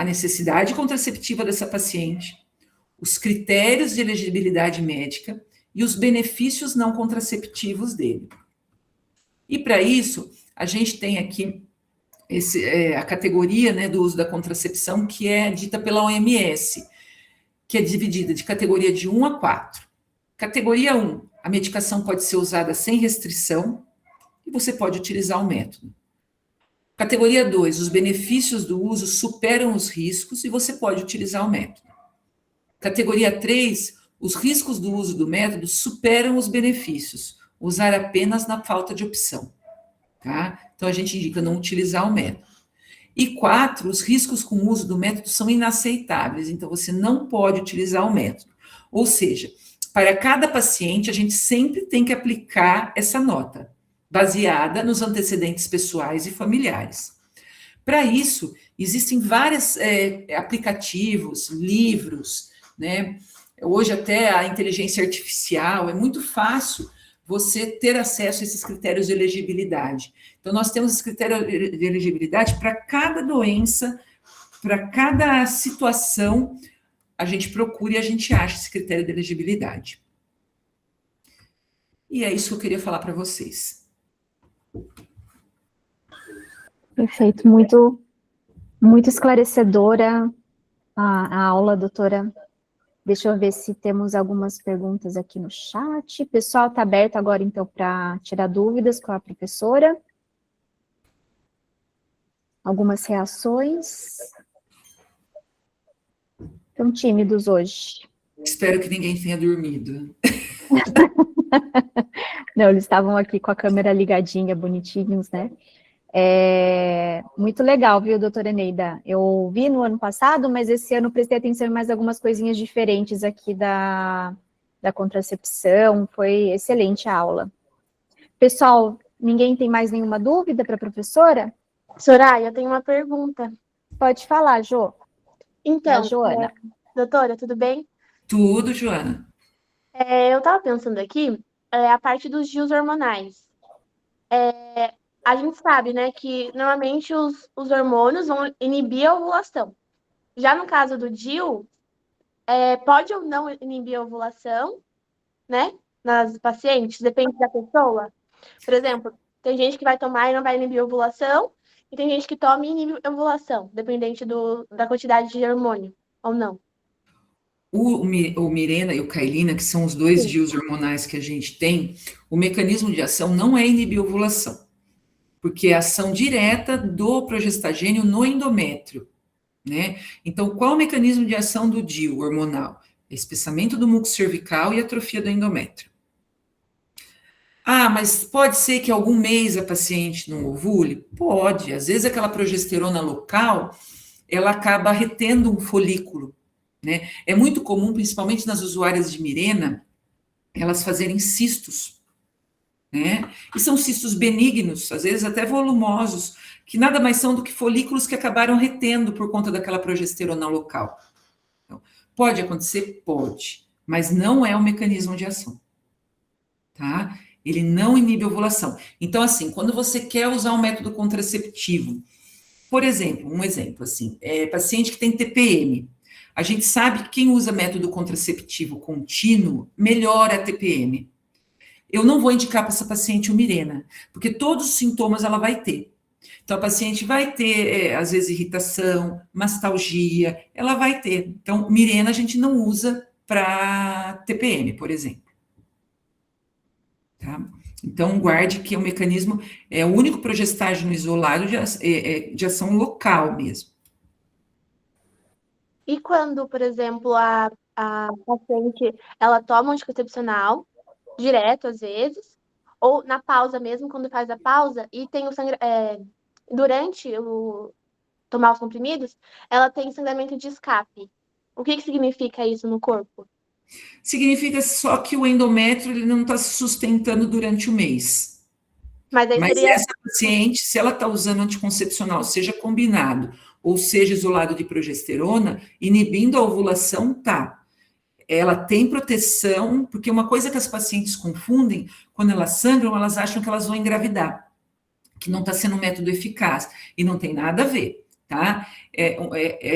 a necessidade contraceptiva dessa paciente, os critérios de elegibilidade médica e os benefícios não contraceptivos dele. E para isso, a gente tem aqui a categoria, né, do uso da contracepção, que é dita pela OMS, que é dividida de categoria de 1 a 4. Categoria 1, a medicação pode ser usada sem restrição e você pode utilizar o método. Categoria 2, os benefícios do uso superam os riscos e você pode utilizar o método. Categoria 3, os riscos do uso do método superam os benefícios, usar apenas na falta de opção. Tá? Então, a gente indica não utilizar o método. E 4, os riscos com o uso do método são inaceitáveis, então você não pode utilizar o método. Ou seja, para cada paciente, a gente sempre tem que aplicar essa nota, baseada nos antecedentes pessoais e familiares. Para isso, existem vários aplicativos, livros, né? Hoje até a inteligência artificial, é muito fácil você ter acesso a esses critérios de elegibilidade. Então, nós temos esse critério de elegibilidade para cada doença, para cada situação, a gente procura e a gente acha esse critério de elegibilidade. E é isso que eu queria falar para vocês. Perfeito, muito esclarecedora a aula, doutora. Deixa eu ver se temos algumas perguntas aqui no chat. O pessoal está aberto agora, então, para tirar dúvidas com a professora. Algumas reações. Estão tímidos hoje. Espero que ninguém tenha dormido. Não, eles estavam aqui com a câmera ligadinha, bonitinhos, né? Muito legal, viu, doutora Eneida? Eu vi no ano passado, mas esse ano prestei atenção em mais algumas coisinhas diferentes aqui da contracepção. Foi excelente a aula. Pessoal, ninguém tem mais nenhuma dúvida para a professora? Soraya, eu tenho uma pergunta. Pode falar, Jô. Então, Joana. Doutora, tudo bem? Tudo, Joana. Eu estava pensando aqui, a parte dos DIUs hormonais. A gente sabe, né, que normalmente os hormônios vão inibir a ovulação. Já no caso do DIU, pode ou não inibir a ovulação, né, nas pacientes, depende da pessoa. Por exemplo, tem gente que vai tomar e não vai inibir a ovulação, e tem gente que toma e inibe a ovulação, dependente da quantidade de hormônio, ou não. O Mirena e o Cailina, que são os dois DIUs hormonais que a gente tem, o mecanismo de ação não é inibir a ovulação, porque é a ação direta do progestagênio no endométrio, né? Então, qual o mecanismo de ação do DIU hormonal? Espessamento do muco cervical e atrofia do endométrio. Ah, mas pode ser que algum mês a paciente não ovule? Pode. Às vezes aquela progesterona local, ela acaba retendo um folículo, né? É muito comum, principalmente nas usuárias de Mirena, elas fazerem cistos, né? E são cistos benignos, às vezes até volumosos, que nada mais são do que folículos que acabaram retendo por conta daquela progesterona local. Então, pode acontecer? Pode, mas não é o mecanismo de ação, tá? Ele não inibe a ovulação. Então, assim, quando você quer usar um método contraceptivo, por exemplo, um exemplo, assim, paciente que tem TPM, a gente sabe que quem usa método contraceptivo contínuo melhora a TPM. Eu não vou indicar para essa paciente o Mirena, porque todos os sintomas ela vai ter. Então, a paciente vai ter, às vezes, irritação, mastalgia, ela vai ter. Então, Mirena a gente não usa para TPM, por exemplo. Tá? Então, guarde que o mecanismo é o único progestágeno isolado de ação local mesmo. E quando, por exemplo, a paciente, ela toma um anticoncepcional, direto às vezes, ou na pausa mesmo, quando faz a pausa, e tem o durante tomar os comprimidos, ela tem sangramento de escape. O que significa isso no corpo? Significa só que o endométrio ele não está se sustentando durante o mês. Mas essa paciente, se ela está usando anticoncepcional, seja combinado, ou seja isolado de progesterona, inibindo a ovulação, tá. Ela tem proteção, porque uma coisa que as pacientes confundem, quando elas sangram, elas acham que elas vão engravidar, que não está sendo um método eficaz, e não tem nada a ver, tá?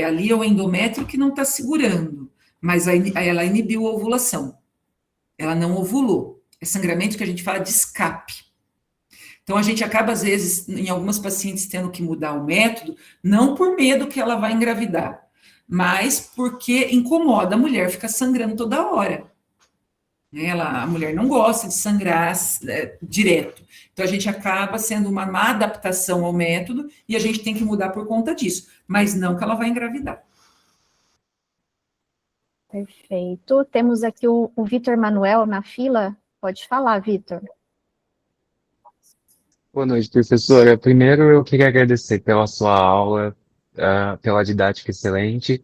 Ali é o endométrio que não está segurando, mas ela inibiu a ovulação. Ela não ovulou. É sangramento que a gente fala de escape. Então, a gente acaba, às vezes, em algumas pacientes, tendo que mudar o método, não por medo que ela vai engravidar, mas porque incomoda a mulher ficar sangrando toda hora. A mulher não gosta de sangrar direto. Então, a gente acaba sendo uma má adaptação ao método e a gente tem que mudar por conta disso, mas não que ela vai engravidar. Perfeito. Temos aqui o Vitor Manuel na fila. Pode falar, Vitor. Boa noite, professora. Primeiro, eu queria agradecer pela sua aula, pela didática excelente.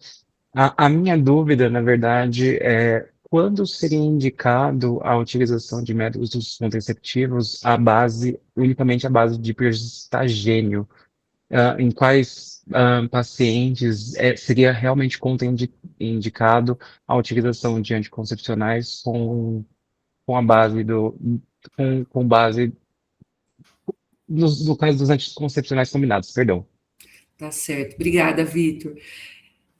A minha dúvida, na verdade, é quando seria indicado a utilização de métodos contraceptivos unicamente à base de progestagênio? Em quais pacientes seria realmente contraindicado a utilização de anticoncepcionais com a base com base no caso dos anticoncepcionais combinados, perdão. Tá certo. Obrigada, Vitor.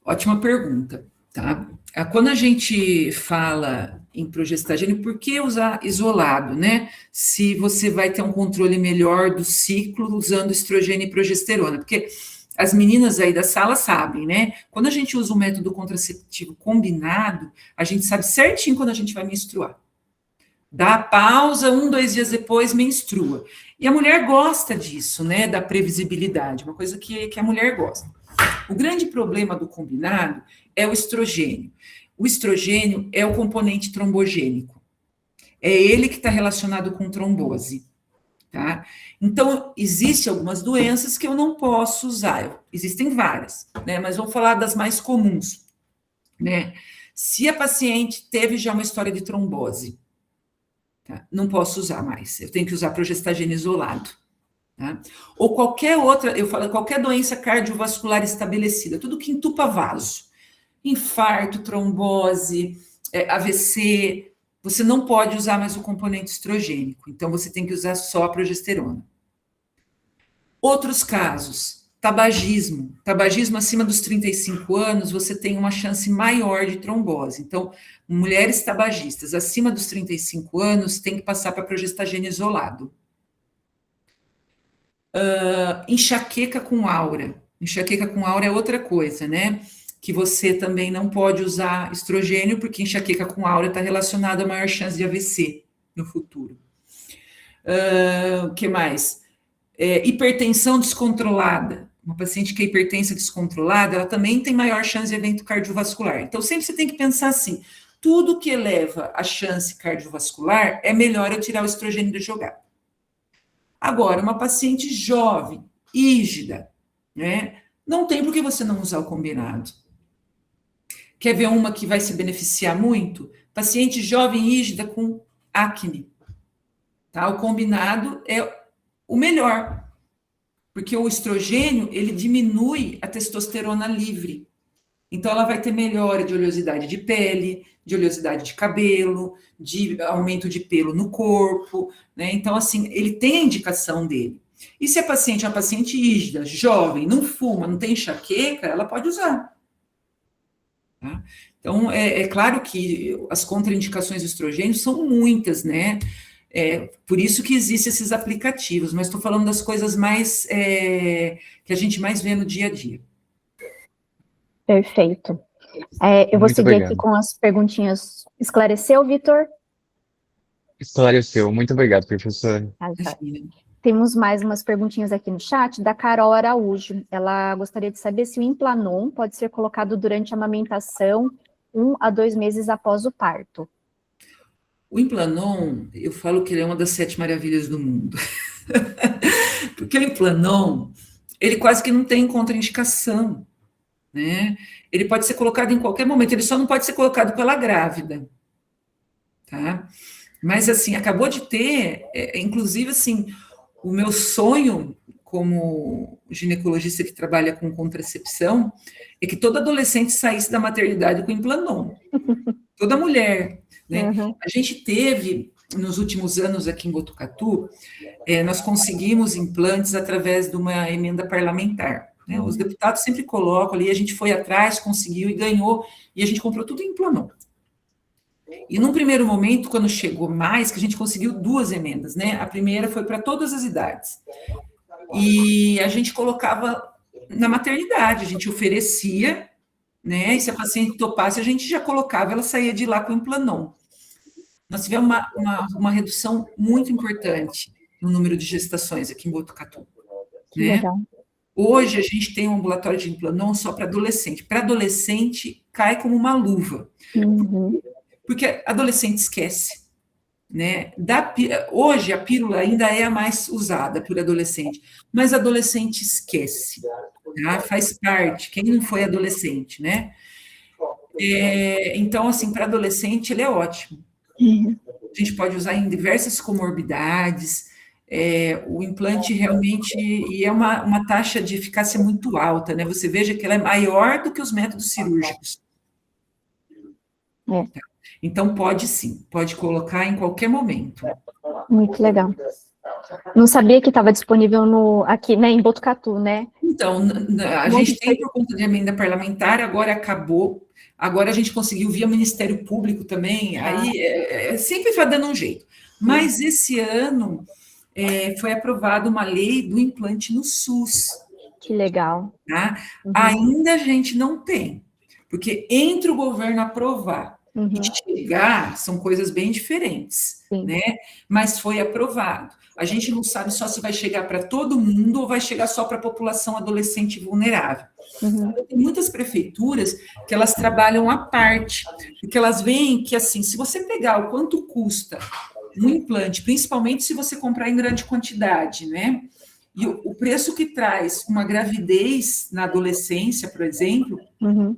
Ótima pergunta, tá? Quando a gente fala em progestagênio, por que usar isolado, né? Se você vai ter um controle melhor do ciclo usando estrogênio e progesterona, porque as meninas aí da sala sabem, né? Quando a gente usa um método contraceptivo combinado, a gente sabe certinho quando a gente vai menstruar. Dá pausa, 2 dias depois menstrua. E a mulher gosta disso, né? Da previsibilidade, uma coisa que a mulher gosta. O grande problema do combinado é o estrogênio. O estrogênio é o componente trombogênico. É ele que está relacionado com trombose, tá? Então, existem algumas doenças que eu não posso usar. Existem várias, né? Mas vamos falar das mais comuns, né? Se a paciente teve já uma história de trombose, tá? Não posso usar mais. Eu tenho que usar progestagênio isolado. Tá? Ou qualquer outra, eu falo, qualquer doença cardiovascular estabelecida, tudo que entupa vaso, infarto, trombose, AVC, você não pode usar mais o componente estrogênico, então você tem que usar só a progesterona. Outros casos, tabagismo acima dos 35 anos, você tem uma chance maior de trombose, então mulheres tabagistas acima dos 35 anos tem que passar para progestagênio isolado. Enxaqueca com aura. Enxaqueca com aura é outra coisa, né? Que você também não pode usar estrogênio, porque enxaqueca com aura está relacionada a maior chance de AVC no futuro. O que mais? Hipertensão descontrolada. Uma paciente que é hipertensa descontrolada, ela também tem maior chance de evento cardiovascular. Então, sempre você tem que pensar assim, tudo que eleva a chance cardiovascular, é melhor eu tirar o estrogênio do jogado. Agora, uma paciente jovem, rígida, né? Não tem por que você não usar o combinado. Quer ver uma que vai se beneficiar muito? Paciente jovem, rígida, com acne. Tá? O combinado é o melhor, porque o estrogênio, ele diminui a testosterona livre. Então, ela vai ter melhora de oleosidade de pele, de oleosidade de cabelo, de aumento de pelo no corpo, né? Então, assim, ele tem a indicação dele. E se a paciente é uma paciente rígida, jovem, não fuma, não tem enxaqueca, ela pode usar. Tá? Então, é claro que as contraindicações do estrogênio são muitas, né? Por isso que existem esses aplicativos, mas estou falando das coisas mais que a gente mais vê no dia a dia. Perfeito. Eu vou seguir aqui com as perguntinhas. Esclareceu, Vitor? Esclareceu. Muito obrigado, professor. Temos mais umas perguntinhas aqui no chat, da Carol Araújo. Ela gostaria de saber se o Implanon pode ser colocado durante a amamentação 1 a 2 meses após o parto. O Implanon, eu falo que ele é uma das 7 maravilhas do mundo. Porque o Implanon, ele quase que não tem contraindicação, né? Ele pode ser colocado em qualquer momento, ele só não pode ser colocado pela grávida, tá? Mas, assim, acabou de ter, inclusive, assim, o meu sonho como ginecologista que trabalha com contracepção é que toda adolescente saísse da maternidade com Implanon. Toda mulher, né? Uhum. A gente teve, nos últimos anos aqui em Botucatu, nós conseguimos implantes através de uma emenda parlamentar. né? Os deputados sempre colocam ali, a gente foi atrás, conseguiu e ganhou, e a gente comprou tudo em Planon. E num primeiro momento, quando chegou mais, que a gente conseguiu 2 emendas, né? A primeira foi para todas as idades. E a gente colocava na maternidade, a gente oferecia, né? E se a paciente topasse, a gente já colocava, ela saía de lá com o Implanon. Nós tivemos uma redução muito importante no número de gestações aqui em Botucatu, Que né? legal. Hoje a gente tem um ambulatório de Implanon só para adolescente. Para adolescente, cai como uma luva, Uhum. porque adolescente esquece, né? Hoje a pílula ainda é a mais usada por adolescente, mas adolescente esquece, tá? Faz parte, quem não foi adolescente, né? Então, assim, para adolescente ele é ótimo. Uhum. A gente pode usar em diversas comorbidades, o implante realmente, e é uma taxa de eficácia muito alta, né? Você veja que ela é maior do que os métodos cirúrgicos. É. Então, pode sim, pode colocar em qualquer momento. Muito legal. Não sabia que estava disponível aqui, né, em Botucatu, né? Então, a gente tem por conta de emenda parlamentar, agora acabou, agora a gente conseguiu via Ministério Público também, aí sempre vai dando um jeito. Mas esse ano foi aprovada uma lei do implante no SUS, Que legal. tá? Uhum. Ainda a gente não tem, porque entre o governo aprovar Uhum. e chegar, são coisas bem diferentes, Sim. né? Mas foi aprovado. A gente não sabe só se vai chegar para todo mundo ou vai chegar só para a população adolescente vulnerável. Uhum. Tem muitas prefeituras que elas trabalham à parte, porque elas veem que, assim, se você pegar o quanto custa um implante, principalmente se você comprar em grande quantidade, né? E o preço que traz uma gravidez na adolescência, por exemplo, Uhum.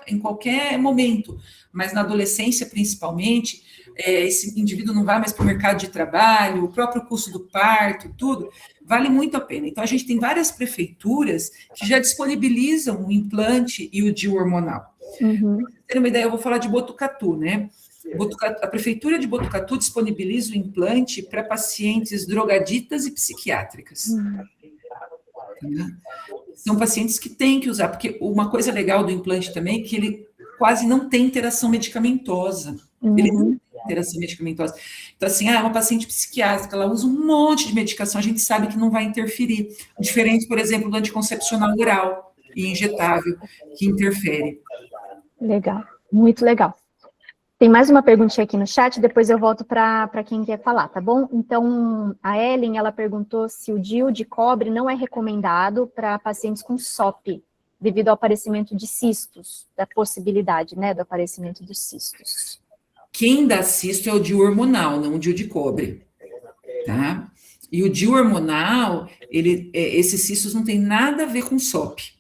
em qualquer momento, mas na adolescência principalmente, esse indivíduo não vai mais para o mercado de trabalho, o próprio custo do parto, tudo, vale muito a pena. Então, a gente tem várias prefeituras que já disponibilizam o implante e o DIU hormonal. Uhum. Para ter uma ideia, eu vou falar de Botucatu, né? A prefeitura de Botucatu disponibiliza o implante para pacientes drogaditas e psiquiátricas. Né? São pacientes que têm que usar, porque uma coisa legal do implante também é que ele quase não tem interação medicamentosa. Ele não tem interação medicamentosa. Então, assim, é uma paciente psiquiátrica, ela usa um monte de medicação, a gente sabe que não vai interferir. Diferente, por exemplo, do anticoncepcional oral e injetável, que interfere. Legal, muito legal. Tem mais uma perguntinha aqui no chat, depois eu volto para quem quer falar, tá bom? Então, a Ellen, ela perguntou se o DIU de cobre não é recomendado para pacientes com SOP, devido ao aparecimento de cistos, da possibilidade, né, do aparecimento dos cistos. Quem dá cisto é o DIU hormonal, não o DIU de cobre, tá? E o DIU hormonal, esses cistos não tem nada a ver com SOP.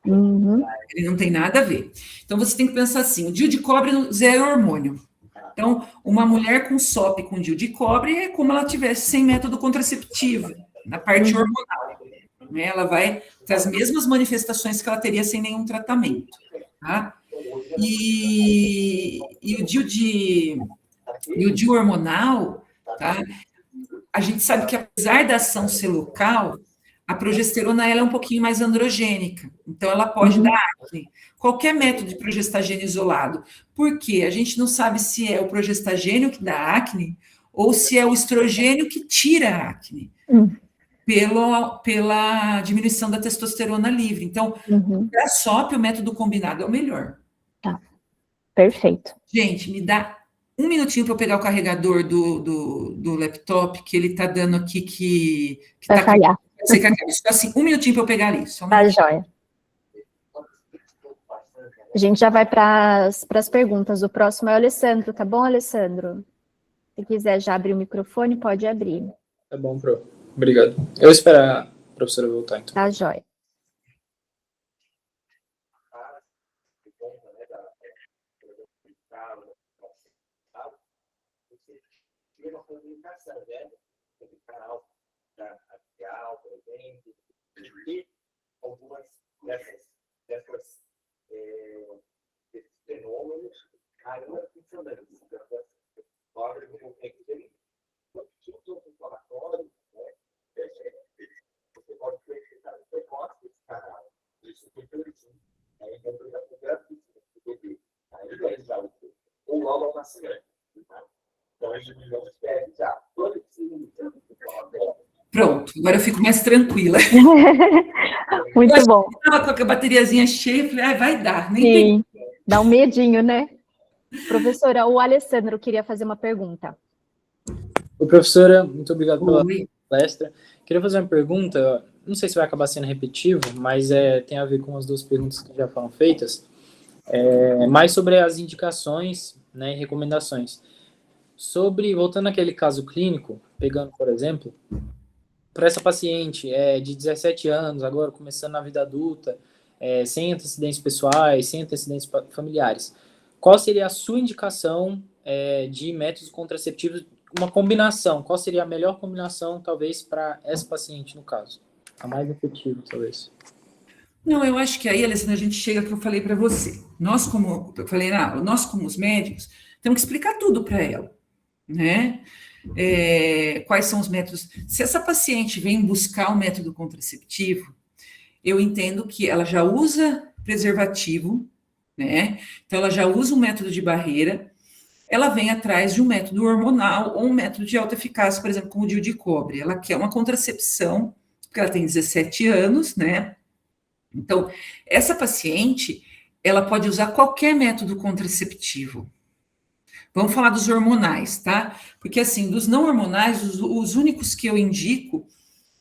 Uhum. Ele não tem nada a ver. Então, você tem que pensar assim, o DIU de cobre zero hormônio. Então, uma mulher com SOP com DIU de cobre é como ela tivesse sem método contraceptivo, na parte hormonal. Né? Ela vai ter as mesmas manifestações que ela teria sem nenhum tratamento. Tá? E o DIU hormonal, tá? A gente sabe que apesar da ação ser local, a progesterona ela é um pouquinho mais androgênica, então ela pode dar acne. Qualquer método de progestagênio isolado. Por quê? A gente não sabe se é o progestagênio que dá acne ou se é o estrogênio que tira a acne. Pela diminuição da testosterona livre. Então, para a SOP, o método combinado é o melhor. Tá, perfeito. Gente, me dá um minutinho para eu pegar o carregador do laptop, que ele está dando aqui que Vai falhar. Só assim, um minutinho para eu pegar ali. Só um Tá, minutinho. joia. A gente já vai para as perguntas. O próximo é o Alessandro, tá bom, Alessandro? Se quiser já abrir o microfone, pode abrir. Tá bom, Pro. Obrigado. Eu vou esperar a professora voltar, então. Tá, joia. Pronto, agora eu fico mais tranquila. Muito bom. Estava com a bateriazinha cheia, eu falei, vai dar, nem tem. Sim, dá um medinho, né? Professora, o Alessandro queria fazer uma pergunta. Oi, professora, muito obrigado pela Oi. palestra. Queria fazer uma pergunta, não sei se vai acabar sendo repetitivo, mas tem a ver com as duas perguntas que já foram feitas, mais sobre as indicações, né, e recomendações. Voltando àquele caso clínico, pegando, por exemplo, para essa paciente de 17 anos, agora começando na vida adulta, sem antecedentes pessoais, sem antecedentes familiares, qual seria a sua indicação de métodos contraceptivos, uma combinação? Qual seria a melhor combinação, talvez, para essa paciente, no caso? A mais efetiva, talvez. Não, eu acho que aí, Alessandra, a gente chega que eu falei para você. Nós, como os médicos, temos que explicar tudo para ela, né? Quais são os métodos. Se essa paciente vem buscar um método contraceptivo, eu entendo que ela já usa preservativo, né? Então, ela já usa um método de barreira, ela vem atrás de um método hormonal ou um método de alta eficácia, por exemplo, como o DIU de cobre. Ela quer uma contracepção, porque ela tem 17 anos, né? Então, essa paciente, ela pode usar qualquer método contraceptivo. Vamos falar dos hormonais, tá? Porque, assim, dos não hormonais, os únicos que eu indico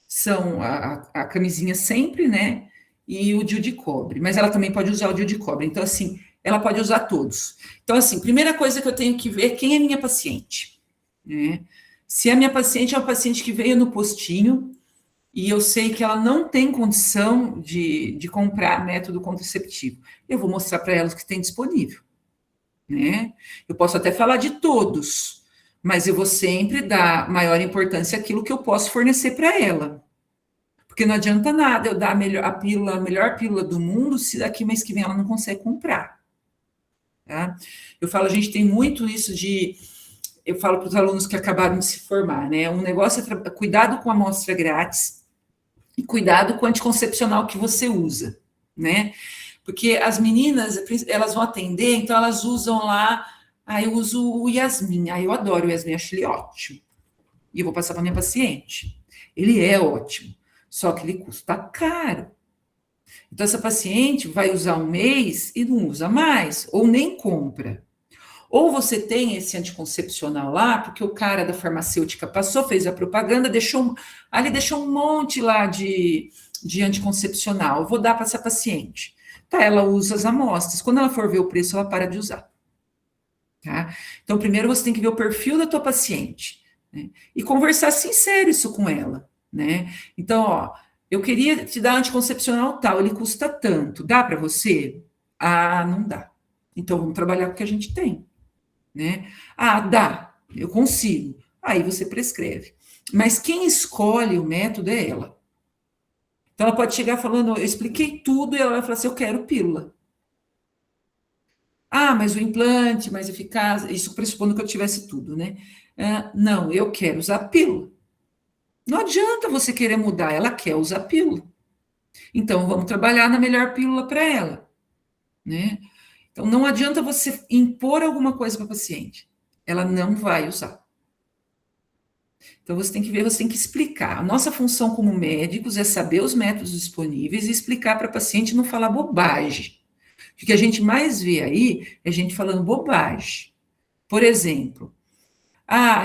são a camisinha sempre, né? E o DIU de cobre. Mas ela também pode usar o DIU de cobre. Então, assim, ela pode usar todos. Então, assim, primeira coisa que eu tenho que ver é quem é minha paciente, né? Se a minha paciente é uma paciente que veio no postinho e eu sei que ela não tem condição de comprar método contraceptivo, eu vou mostrar para ela o que tem disponível, né? Eu posso até falar de todos, mas eu vou sempre dar maior importância àquilo que eu posso fornecer para ela. Porque não adianta nada eu dar a melhor pílula do mundo se daqui mês que vem ela não consegue comprar. Tá? Eu falo, a gente tem muito isso eu falo para os alunos que acabaram de se formar, né? Um negócio é cuidado com a amostra grátis e cuidado com o anticoncepcional que você usa, né? Porque as meninas, elas vão atender, então elas usam lá, eu uso o Yasmin, eu adoro o Yasmin, acho ele ótimo. E eu vou passar para minha paciente. Ele é ótimo, só que ele custa caro. Então, essa paciente vai usar um mês e não usa mais, ou nem compra. Ou você tem esse anticoncepcional lá, porque o cara da farmacêutica passou, fez a propaganda, deixou um monte lá de anticoncepcional. Eu vou dar para essa paciente. Tá, ela usa as amostras. Quando ela for ver o preço, ela para de usar. Tá? Então, primeiro você tem que ver o perfil da tua paciente, né? E conversar sincero isso com ela, né? Então, eu queria te dar anticoncepcional tal, ele custa tanto, dá para você? Não dá. Então, vamos trabalhar com o que a gente tem, né? Dá, eu consigo. Aí você prescreve. Mas quem escolhe o método é ela. Então, ela pode chegar falando, eu expliquei tudo, e ela vai falar assim, eu quero pílula. Mas o implante mais eficaz, isso pressupondo que eu tivesse tudo, né? Não, eu quero usar pílula. Não adianta você querer mudar, ela quer usar pílula. Então, vamos trabalhar na melhor pílula para ela, né? Então, não adianta você impor alguma coisa para a paciente. Ela não vai usar. Então, você tem que ver, você tem que explicar. A nossa função como médicos é saber os métodos disponíveis e explicar para a paciente não falar bobagem. O que a gente mais vê aí é gente falando bobagem. Por exemplo,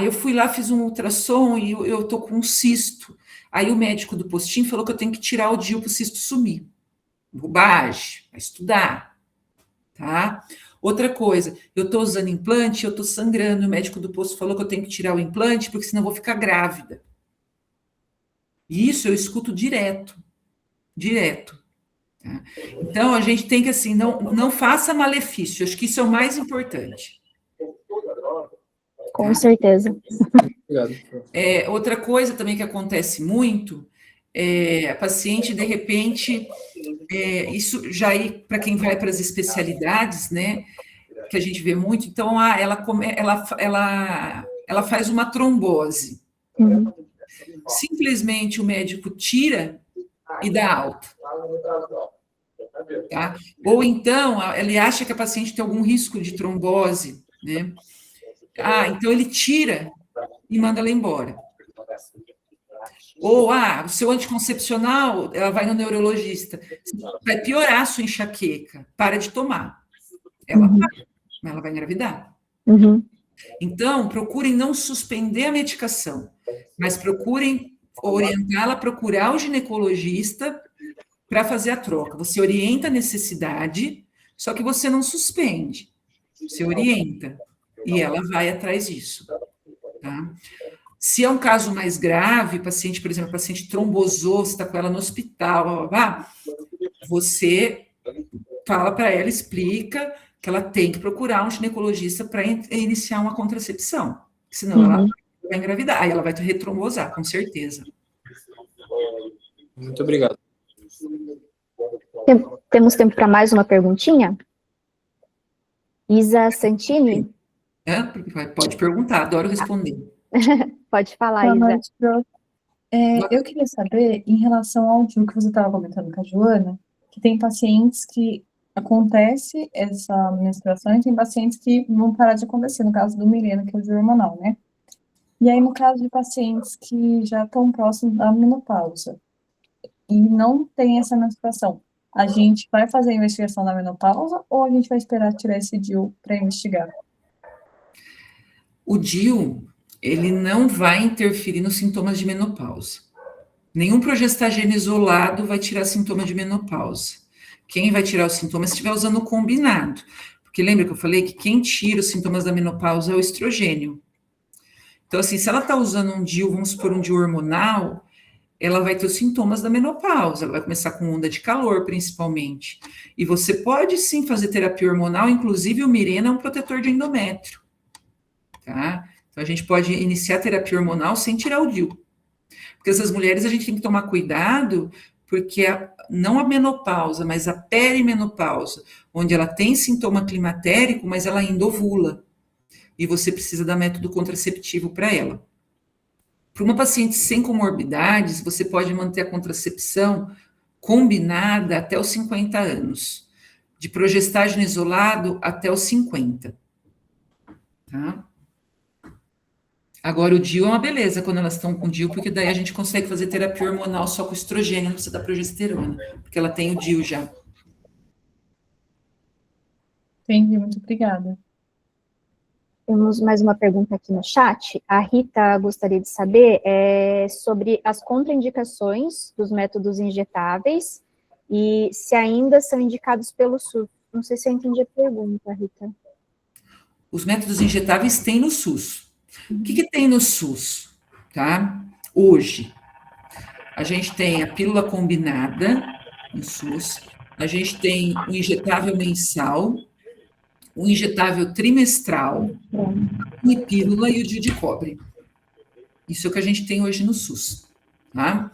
eu fui lá, fiz um ultrassom e eu tô com um cisto. Aí o médico do postinho falou que eu tenho que tirar o DIU para o cisto sumir. Bobagem, vai estudar, tá? Outra coisa, eu tô usando implante, eu tô sangrando, o médico do posto falou que eu tenho que tirar o implante, porque senão eu vou ficar grávida. E isso eu escuto direto. Tá? Então, a gente tem que, assim, não faça malefício, acho que isso é o mais importante. Com certeza. Obrigado. Outra coisa também que acontece muito a paciente, de repente, isso já aí para quem vai para as especialidades, né, que a gente vê muito, então ela faz uma trombose. Uhum. Simplesmente o médico tira e dá alta. Tá? Ou então, ele acha que a paciente tem algum risco de trombose, né? Então ele tira e manda ela embora. Ou, o seu anticoncepcional, ela vai no neurologista, vai piorar a sua enxaqueca, para de tomar. Ela para, mas ela vai engravidar. Uhum. Então, procurem não suspender a medicação, mas procurem orientá-la a procurar o ginecologista para fazer a troca. Você orienta a necessidade, só que você não suspende. Você orienta e ela vai atrás disso, tá? Se é um caso mais grave, paciente, por exemplo, paciente trombosou, você está com ela no hospital, você fala para ela, explica que ela tem que procurar um ginecologista para iniciar uma contracepção, senão ela vai engravidar, aí ela vai retrombosar, com certeza. Muito obrigado. Temos tempo para mais uma perguntinha? Isa Santini? Pode perguntar, adoro responder. Pode falar, Boa Isa. noite, Pro. Eu queria saber, em relação ao DIU que você estava comentando com a Joana, que tem pacientes que acontece essa menstruação e tem pacientes que vão parar de acontecer, no caso do Mirena, que é o DIU hormonal, né? E aí, no caso de pacientes que já estão próximos da menopausa e não tem essa menstruação, a gente vai fazer a investigação da menopausa ou a gente vai esperar tirar esse DIU para investigar? O DIU, ele não vai interferir nos sintomas de menopausa. Nenhum progestageno isolado vai tirar sintoma de menopausa. Quem vai tirar os sintomas se estiver usando o combinado. Porque lembra que eu falei que quem tira os sintomas da menopausa é o estrogênio. Então, assim, se ela está usando um DIU, vamos supor, um DIU hormonal, ela vai ter os sintomas da menopausa, ela vai começar com onda de calor, principalmente. E você pode, sim, fazer terapia hormonal, inclusive o Mirena é um protetor de endométrio, tá? Então, a gente pode iniciar a terapia hormonal sem tirar o DIU. Porque essas mulheres a gente tem que tomar cuidado, porque não a menopausa, mas a perimenopausa, onde ela tem sintoma climatérico, mas ela ainda ovula. E você precisa dar método contraceptivo para ela. Para uma paciente sem comorbidades, você pode manter a contracepção combinada até os 50 anos. De progestágeno isolado até os 50. Tá? Agora, o DIU é uma beleza quando elas estão com DIU, porque daí a gente consegue fazer terapia hormonal só com estrogênio, não precisa da progesterona, porque ela tem o DIU já. Entendi, muito obrigada. Temos mais uma pergunta aqui no chat. A Rita gostaria de saber sobre as contraindicações dos métodos injetáveis e se ainda são indicados pelo SUS. Não sei se eu entendi a pergunta, Rita. Os métodos injetáveis têm no SUS. O que tem no SUS, tá? Hoje, a gente tem a pílula combinada no SUS, a gente tem o injetável mensal, o injetável trimestral, a pílula e o DIU de cobre. Isso é o que a gente tem hoje no SUS, tá?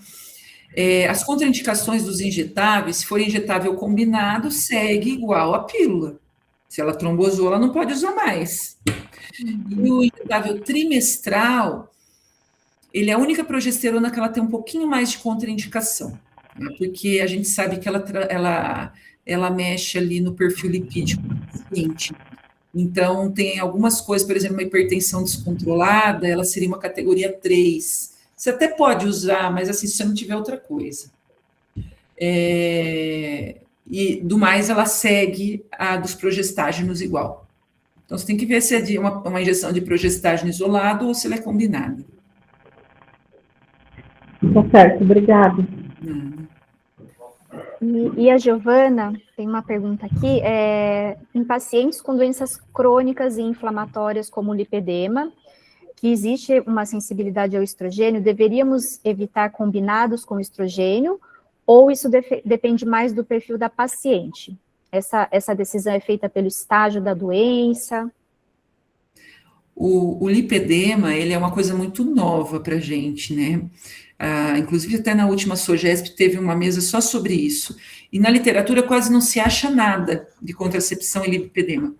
As contraindicações dos injetáveis, se for injetável combinado, segue igual a pílula. Se ela trombosou, ela não pode usar mais. E o injetável trimestral, ele é a única progesterona que ela tem um pouquinho mais de contraindicação, né? Porque a gente sabe que ela mexe ali no perfil lipídico do paciente. Então, tem algumas coisas, por exemplo, uma hipertensão descontrolada, ela seria uma categoria 3. Você até pode usar, mas assim, se você não tiver outra coisa. E do mais, ela segue a dos progestágenos igual. Então, você tem que ver se é de uma injeção de progestágeno isolado ou se ela é combinada. Tá certo, obrigada. E a Giovana tem uma pergunta aqui. Em pacientes com doenças crônicas e inflamatórias, como o lipedema, que existe uma sensibilidade ao estrogênio, deveríamos evitar combinados com estrogênio, ou isso depende mais do perfil da paciente? Essa decisão é feita pelo estágio da doença? O lipedema, ele é uma coisa muito nova para a gente, né? Inclusive, até na última SOGESP teve uma mesa só sobre isso. E na literatura quase não se acha nada de contracepção e lipedema.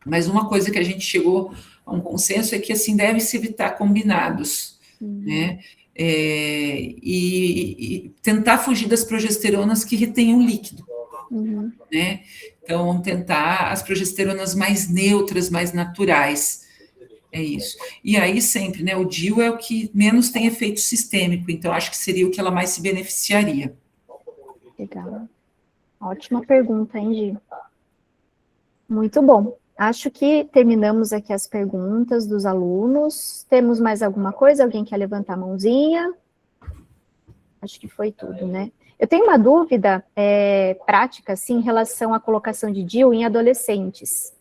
Mas uma coisa que a gente chegou a um consenso é que, assim, deve-se evitar combinados, né? E tentar fugir das progesteronas que retenham líquido, né? Então, tentar as progesteronas mais neutras, mais naturais, É isso. E aí sempre, né, o DIU é o que menos tem efeito sistêmico, então acho que seria o que ela mais se beneficiaria. Legal. Ótima pergunta, hein, Gi? Muito bom. Acho que terminamos aqui as perguntas dos alunos. Temos mais alguma coisa? Alguém quer levantar a mãozinha? Acho que foi tudo, né? Eu tenho uma dúvida prática, assim, em relação à colocação de DIU em adolescentes.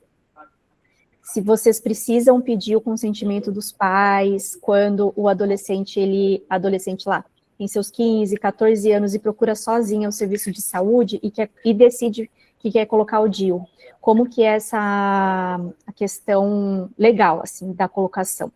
Se vocês precisam pedir o consentimento dos pais quando o adolescente lá, tem seus 15, 14 anos e procura sozinho o serviço de saúde e decide que quer colocar o DIU. Como que é a questão legal, assim, da colocação?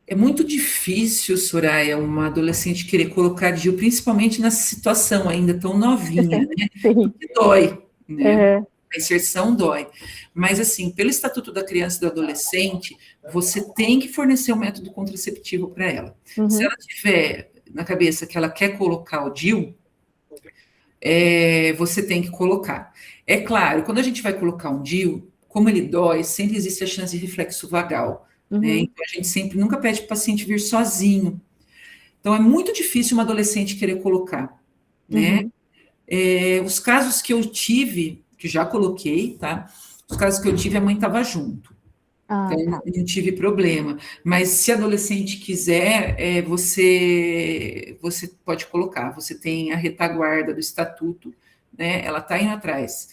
É muito difícil, Soraya, uma adolescente querer colocar DIU, principalmente nessa situação ainda tão novinha, né? Sim. Porque dói, né? Uhum. A inserção dói. Mas, assim, pelo Estatuto da Criança e do Adolescente, você tem que fornecer um método contraceptivo para ela. Uhum. Se ela tiver na cabeça que ela quer colocar o DIU, você tem que colocar. É claro, quando a gente vai colocar um DIU, como ele dói, sempre existe a chance de reflexo vagal. Uhum. Né? Então, a gente sempre nunca pede para o paciente vir sozinho. Então, é muito difícil uma adolescente querer colocar. Né? Uhum. Os casos que eu tive, que já coloquei, tá? Os casos que eu tive, a mãe estava junto. Então, Tá. não tive problema. Mas se a adolescente quiser, você pode colocar. Você tem a retaguarda do estatuto, né? Ela está indo atrás.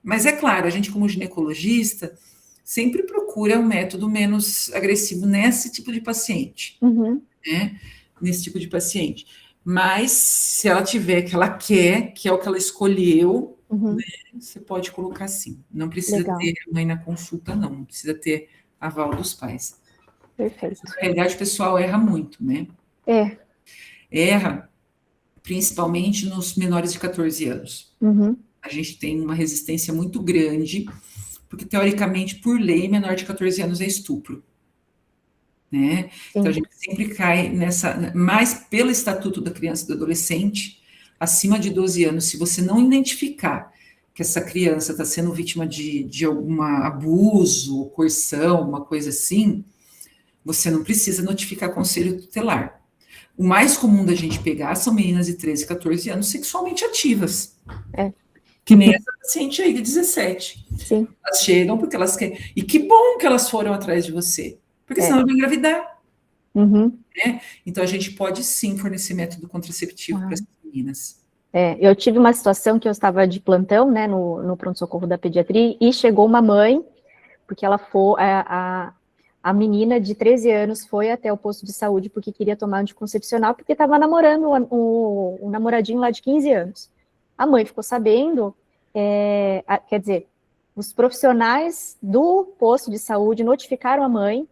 Mas é claro, a gente, como ginecologista, sempre procura um método menos agressivo nesse tipo de paciente, Uhum. né? Nesse tipo de paciente. Mas se ela tiver que ela quer, que é o que ela escolheu, Uhum. né, você pode colocar sim. Não precisa Legal. ter a mãe na consulta, não precisa ter aval dos pais. Perfeito. Na realidade, o pessoal erra muito, né? Erra principalmente nos menores de 14 anos. Uhum. A gente tem uma resistência muito grande, porque teoricamente, por lei, menor de 14 anos é estupro. Né? Então, a gente sempre cai nessa, mais pelo Estatuto da Criança e do Adolescente, acima de 12 anos, se você não identificar que essa criança está sendo vítima de algum abuso, coerção, uma coisa assim, você não precisa notificar conselho tutelar. O mais comum da gente pegar são meninas de 13, 14 anos sexualmente ativas. Que nem essa paciente aí de 17. Sim. Elas chegam porque elas querem. E que bom que elas foram atrás de você. Porque senão ela vai engravidar. Uhum. Né? Então, a gente pode sim fornecer método contraceptivo para as meninas. Eu tive uma situação que eu estava de plantão, né, no pronto-socorro da pediatria, e chegou uma mãe, porque ela foi, a menina de 13 anos foi até o posto de saúde porque queria tomar anticoncepcional, porque estava namorando o namoradinho lá de 15 anos. A mãe ficou sabendo, quer dizer, os profissionais do posto de saúde notificaram a mãe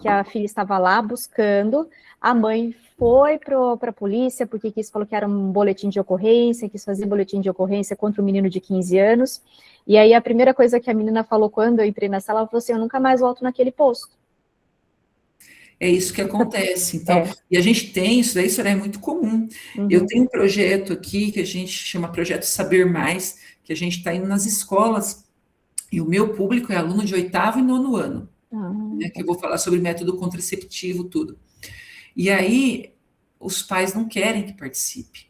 que a filha estava lá buscando, a mãe foi para a polícia, porque falou que era um boletim de ocorrência, quis fazer boletim de ocorrência contra um menino de 15 anos, e aí a primeira coisa que a menina falou quando eu entrei na sala, ela falou assim, eu nunca mais volto naquele posto. É isso que acontece, então, e a gente tem, isso daí é muito comum. Uhum. Eu tenho um projeto aqui, que a gente chama Projeto Saber Mais, que a gente está indo nas escolas, e o meu público é aluno de 8º e 9º ano. Né, que eu vou falar sobre método contraceptivo, tudo. E aí, os pais não querem que participe.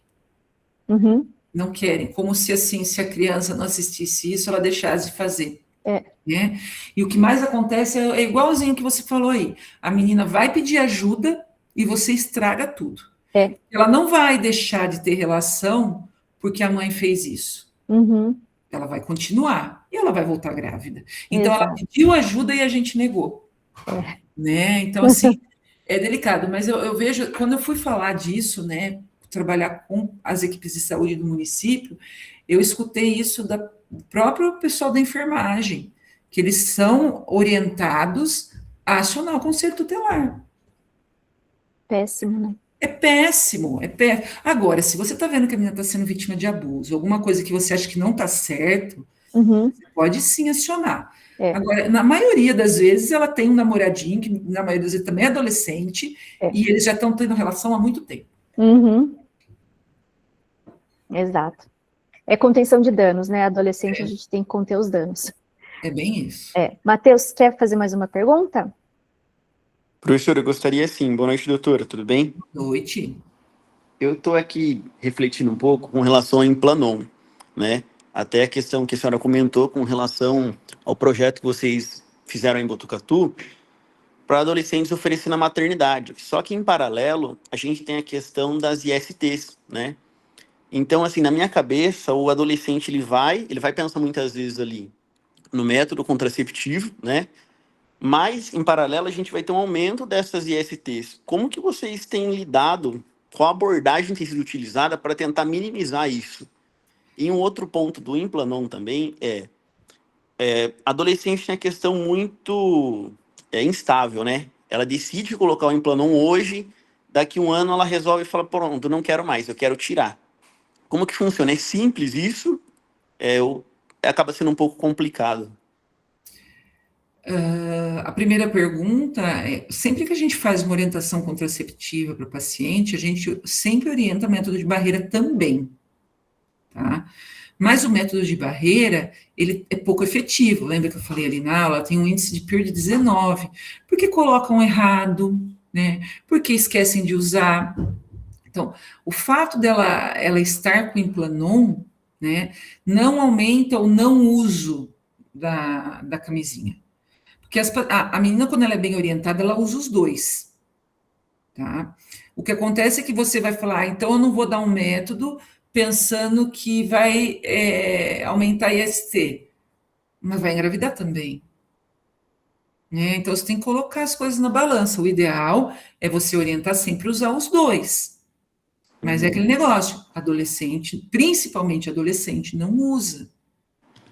Uhum. Não querem, como se assim, se a criança não assistisse isso, ela deixasse de fazer. Né? E o que mais acontece é igualzinho que você falou aí. A menina vai pedir ajuda e você estraga tudo. Ela não vai deixar de ter relação porque a mãe fez isso. Uhum. Ela vai continuar e ela vai voltar grávida. Então, ela pediu ajuda e a gente negou. Né? Então, assim, é delicado. Mas eu vejo, quando eu fui falar disso, né, trabalhar com as equipes de saúde do município, eu escutei isso do próprio pessoal da enfermagem, que eles são orientados a acionar o conselho tutelar. Péssimo, né? É péssimo, é péssimo. Agora, se você está vendo que a menina está sendo vítima de abuso, alguma coisa que você acha que não está certo, você pode sim acionar. Agora, na maioria das vezes, ela tem um namoradinho, que na maioria das vezes também é adolescente, e eles já estão tendo relação há muito tempo. Uhum. Exato. É contenção de danos, né? Adolescente, a gente tem que conter os danos. É bem isso. Matheus, quer fazer mais uma pergunta? Professor, eu gostaria sim. Boa noite, doutora, tudo bem? Noite. Eu estou aqui refletindo um pouco com relação ao Implanon, né? Até a questão que a senhora comentou com relação ao projeto que vocês fizeram em Botucatu para adolescentes oferecendo a maternidade. Só que, em paralelo, a gente tem a questão das ISTs, né? Então, assim, na minha cabeça, o adolescente, ele vai pensar muitas vezes ali no método contraceptivo, né? Mas, em paralelo, a gente vai ter um aumento dessas ISTs. Como que vocês têm lidado, qual abordagem tem sido utilizada para tentar minimizar isso? E um outro ponto do Implanon também adolescente tem a questão muito instável, né? Ela decide colocar o Implanon hoje, daqui um ano ela resolve e fala, pronto, não quero mais, eu quero tirar. Como que funciona? É simples isso? Acaba sendo um pouco complicado. A primeira pergunta é, sempre que a gente faz uma orientação contraceptiva para o paciente, a gente sempre orienta método de barreira também, tá? Mas o método de barreira, ele é pouco efetivo. Lembra que eu falei ali na aula? Tem um índice de PIR de 19, porque colocam errado, né? Porque esquecem de usar. Então, o fato ela estar com Implanon, né, não aumenta o não uso da camisinha. Porque a menina, quando ela é bem orientada, ela usa os dois, tá? O que acontece é que você vai falar, então eu não vou dar um método pensando que vai aumentar a IST, mas vai engravidar também, né? Então você tem que colocar as coisas na balança. O ideal é você orientar sempre a usar os dois. Mas é aquele negócio, adolescente, principalmente adolescente, não usa,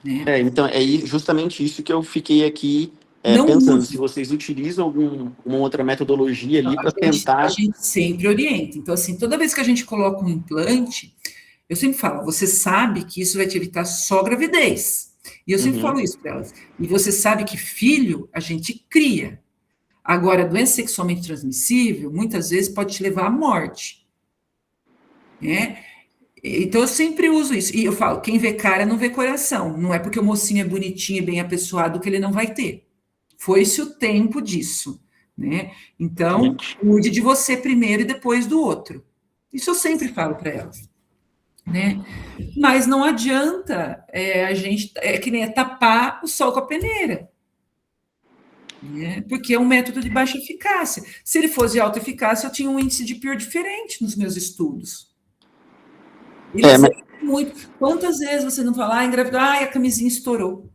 né? Então, justamente isso que eu fiquei aqui Não pensando, usa. se vocês utilizam alguma outra metodologia ali para A tentar... gente sempre orienta. Então, assim, toda vez que a gente coloca um implante, eu sempre falo, você sabe que isso vai te evitar só gravidez. E eu sempre falo isso para elas. E você sabe que filho a gente cria. Agora, doença sexualmente transmissível, muitas vezes pode te levar à morte, né? Então, eu sempre uso isso. E eu falo, quem vê cara não vê coração. Não é porque o mocinho é bonitinho e bem apessoado que ele não vai ter. Foi-se o tempo disso, né? Então, cuide de você primeiro e depois do outro. Isso eu sempre falo para elas, né? Mas não adianta a gente... É que nem tapar o sol com a peneira, né? Porque é um método de baixa eficácia. Se ele fosse de alta eficácia, eu tinha um índice de PIR diferente nos meus estudos. Eles muito. Quantas vezes você não fala, engravidou, a camisinha estourou.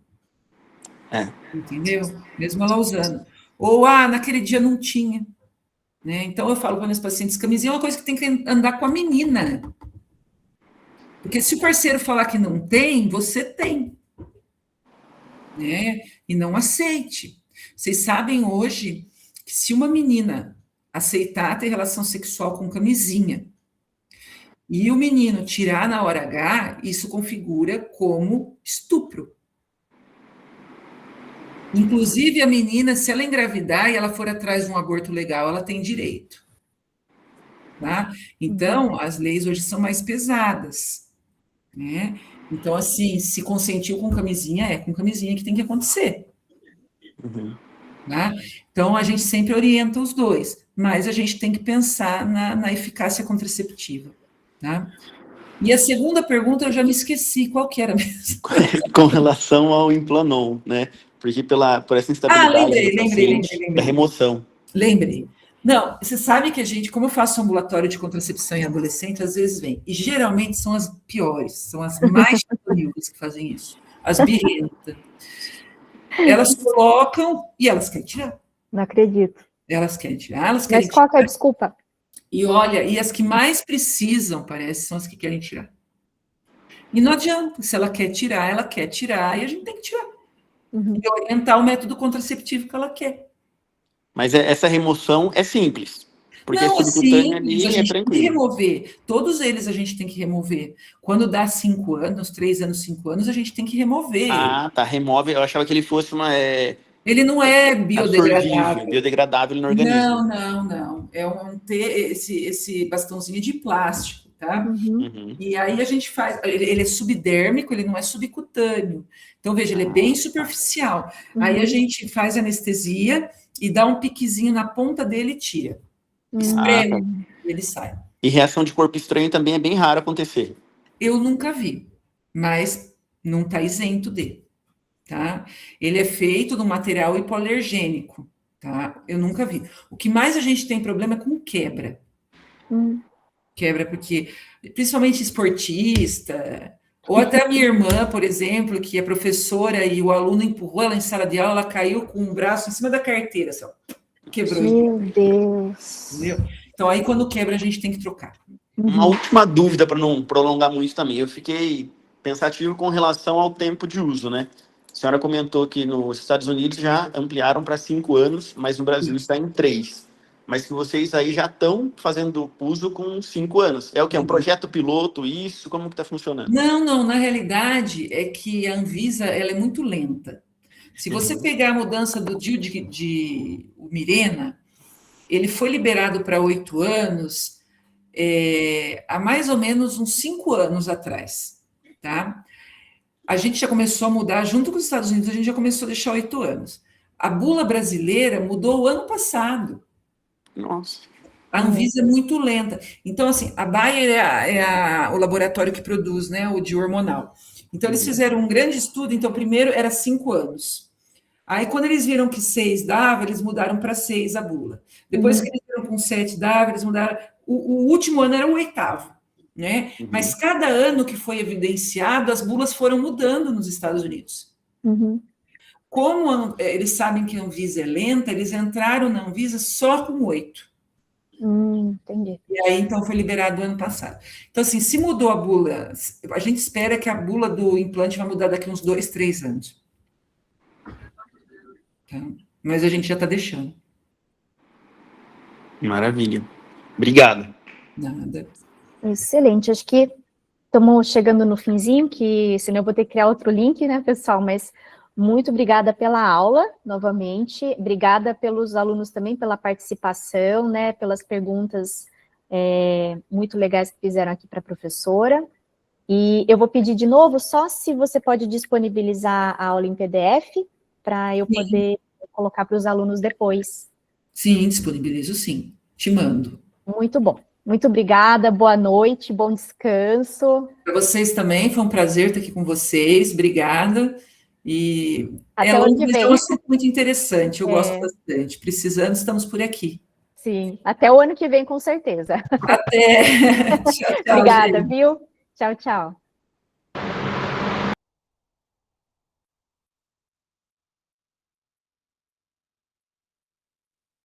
Entendeu? Mesmo ela usando. Ou, naquele dia não tinha. Né? Então, eu falo para meus pacientes, camisinha é uma coisa que tem que andar com a menina. Porque se o parceiro falar que não tem, você tem. Né? E não aceite. Vocês sabem hoje que se uma menina aceitar ter relação sexual com camisinha, e o menino tirar na hora H, isso configura como estupro. Inclusive, a menina, se ela engravidar e ela for atrás de um aborto legal, ela tem direito. Tá? Então, as leis hoje são mais pesadas. Né? Então, assim, se consentiu com camisinha, é com camisinha que tem que acontecer. Tá? Então, a gente sempre orienta os dois, mas a gente tem que pensar na eficácia contraceptiva. Tá? E a segunda pergunta eu já me esqueci, qual que era mesmo? Com relação ao Implanon, né? Porque por essa instabilidade lembrei. da remoção. Lembrei. Não, você sabe que a gente, como eu faço ambulatório de contracepção em adolescente, às vezes vem, e geralmente são as piores, são as mais humildes que fazem isso, as birrentas. Elas colocam e elas querem tirar. Não acredito. Elas querem tirar, elas querem Mas qual que é a desculpa? E olha, e as que mais precisam, parece, são as que querem tirar. E não adianta, se ela quer tirar, e a gente tem que tirar. E orientar o método contraceptivo que ela quer. Mas essa remoção é simples. Porque Não, a subcutânea simples, ali a é gente tem que tranquilo. remover. Todos eles a gente tem que remover. Quando dá 5 anos, 3 anos, 5 anos, a gente tem que remover. Tá, remove. Eu achava que ele fosse Ele não é biodegradável. Biodegradável no organismo. Não. É esse bastãozinho de plástico, tá? Uhum. E aí a gente faz, ele é subdérmico, ele não é subcutâneo. Então, veja, ele é bem superficial. Aí a gente faz anestesia e dá um piquezinho na ponta dele e tira. Espreme, ele sai. E reação de corpo estranho também é bem raro acontecer. Eu nunca vi, mas não está isento de, tá? Ele é feito de um material hipoalergênico, tá? Eu nunca vi. O que mais a gente tem problema é com quebra. Quebra porque, principalmente esportista, ou até a minha irmã, por exemplo, que é professora e o aluno empurrou ela em sala de aula, ela caiu com o braço em cima da carteira, assim, ó, quebrou. Meu Deus. Entendeu? Então, aí quando quebra, a gente tem que trocar. Uma última dúvida para não prolongar muito também. Eu fiquei pensativo com relação ao tempo de uso, né? A senhora comentou que nos Estados Unidos já ampliaram para 5 anos, mas no Brasil está em 3. Mas que vocês aí já estão fazendo uso com 5 anos. É o quê? Um projeto piloto, isso? Como que está funcionando? Não, na realidade é que a Anvisa ela é muito lenta. Se você pegar a mudança do DIU de Mirena, ele foi liberado para 8 anos há mais ou menos uns 5 anos atrás, tá? A gente já começou a mudar, junto com os Estados Unidos, a gente já começou a deixar 8 anos. A bula brasileira mudou o ano passado. Nossa. A Anvisa é muito lenta. Então, assim, a Bayer o laboratório que produz, né, o de hormonal. Então, eles fizeram um grande estudo. Então, primeiro era 5 anos. Aí, quando eles viram que 6 dava, eles mudaram para 6 a bula. Depois que eles viram com 7 dava, eles mudaram. O último ano era o 8º, né? Mas cada ano que foi evidenciado, as bulas foram mudando nos Estados Unidos. Como eles sabem que a Anvisa é lenta, eles entraram na Anvisa só com 8. Entendi. E aí, então, foi liberado ano passado. Então, assim, se mudou a bula, a gente espera que a bula do implante vai mudar daqui uns 2, 3 anos. Tá? Mas a gente já está deixando. Maravilha. Obrigado. Nada. Excelente. Acho que estamos chegando no finzinho, que senão eu vou ter que criar outro link, né, pessoal? Mas muito obrigada pela aula, novamente. Obrigada pelos alunos também, pela participação, né, pelas perguntas muito legais que fizeram aqui para a professora. E eu vou pedir de novo, só se você pode disponibilizar a aula em PDF, para eu poder colocar para os alunos depois. Sim, disponibilizo sim. Te mando. Muito bom. Muito obrigada, boa noite, bom descanso. Para vocês também, foi um prazer estar aqui com vocês. Obrigada. E até o ano que vem. É um assunto muito interessante, eu gosto bastante. Precisando, estamos por aqui. Sim, até o ano que vem, com certeza. Até. Tchau, Obrigada, gente. viu? Tchau, tchau.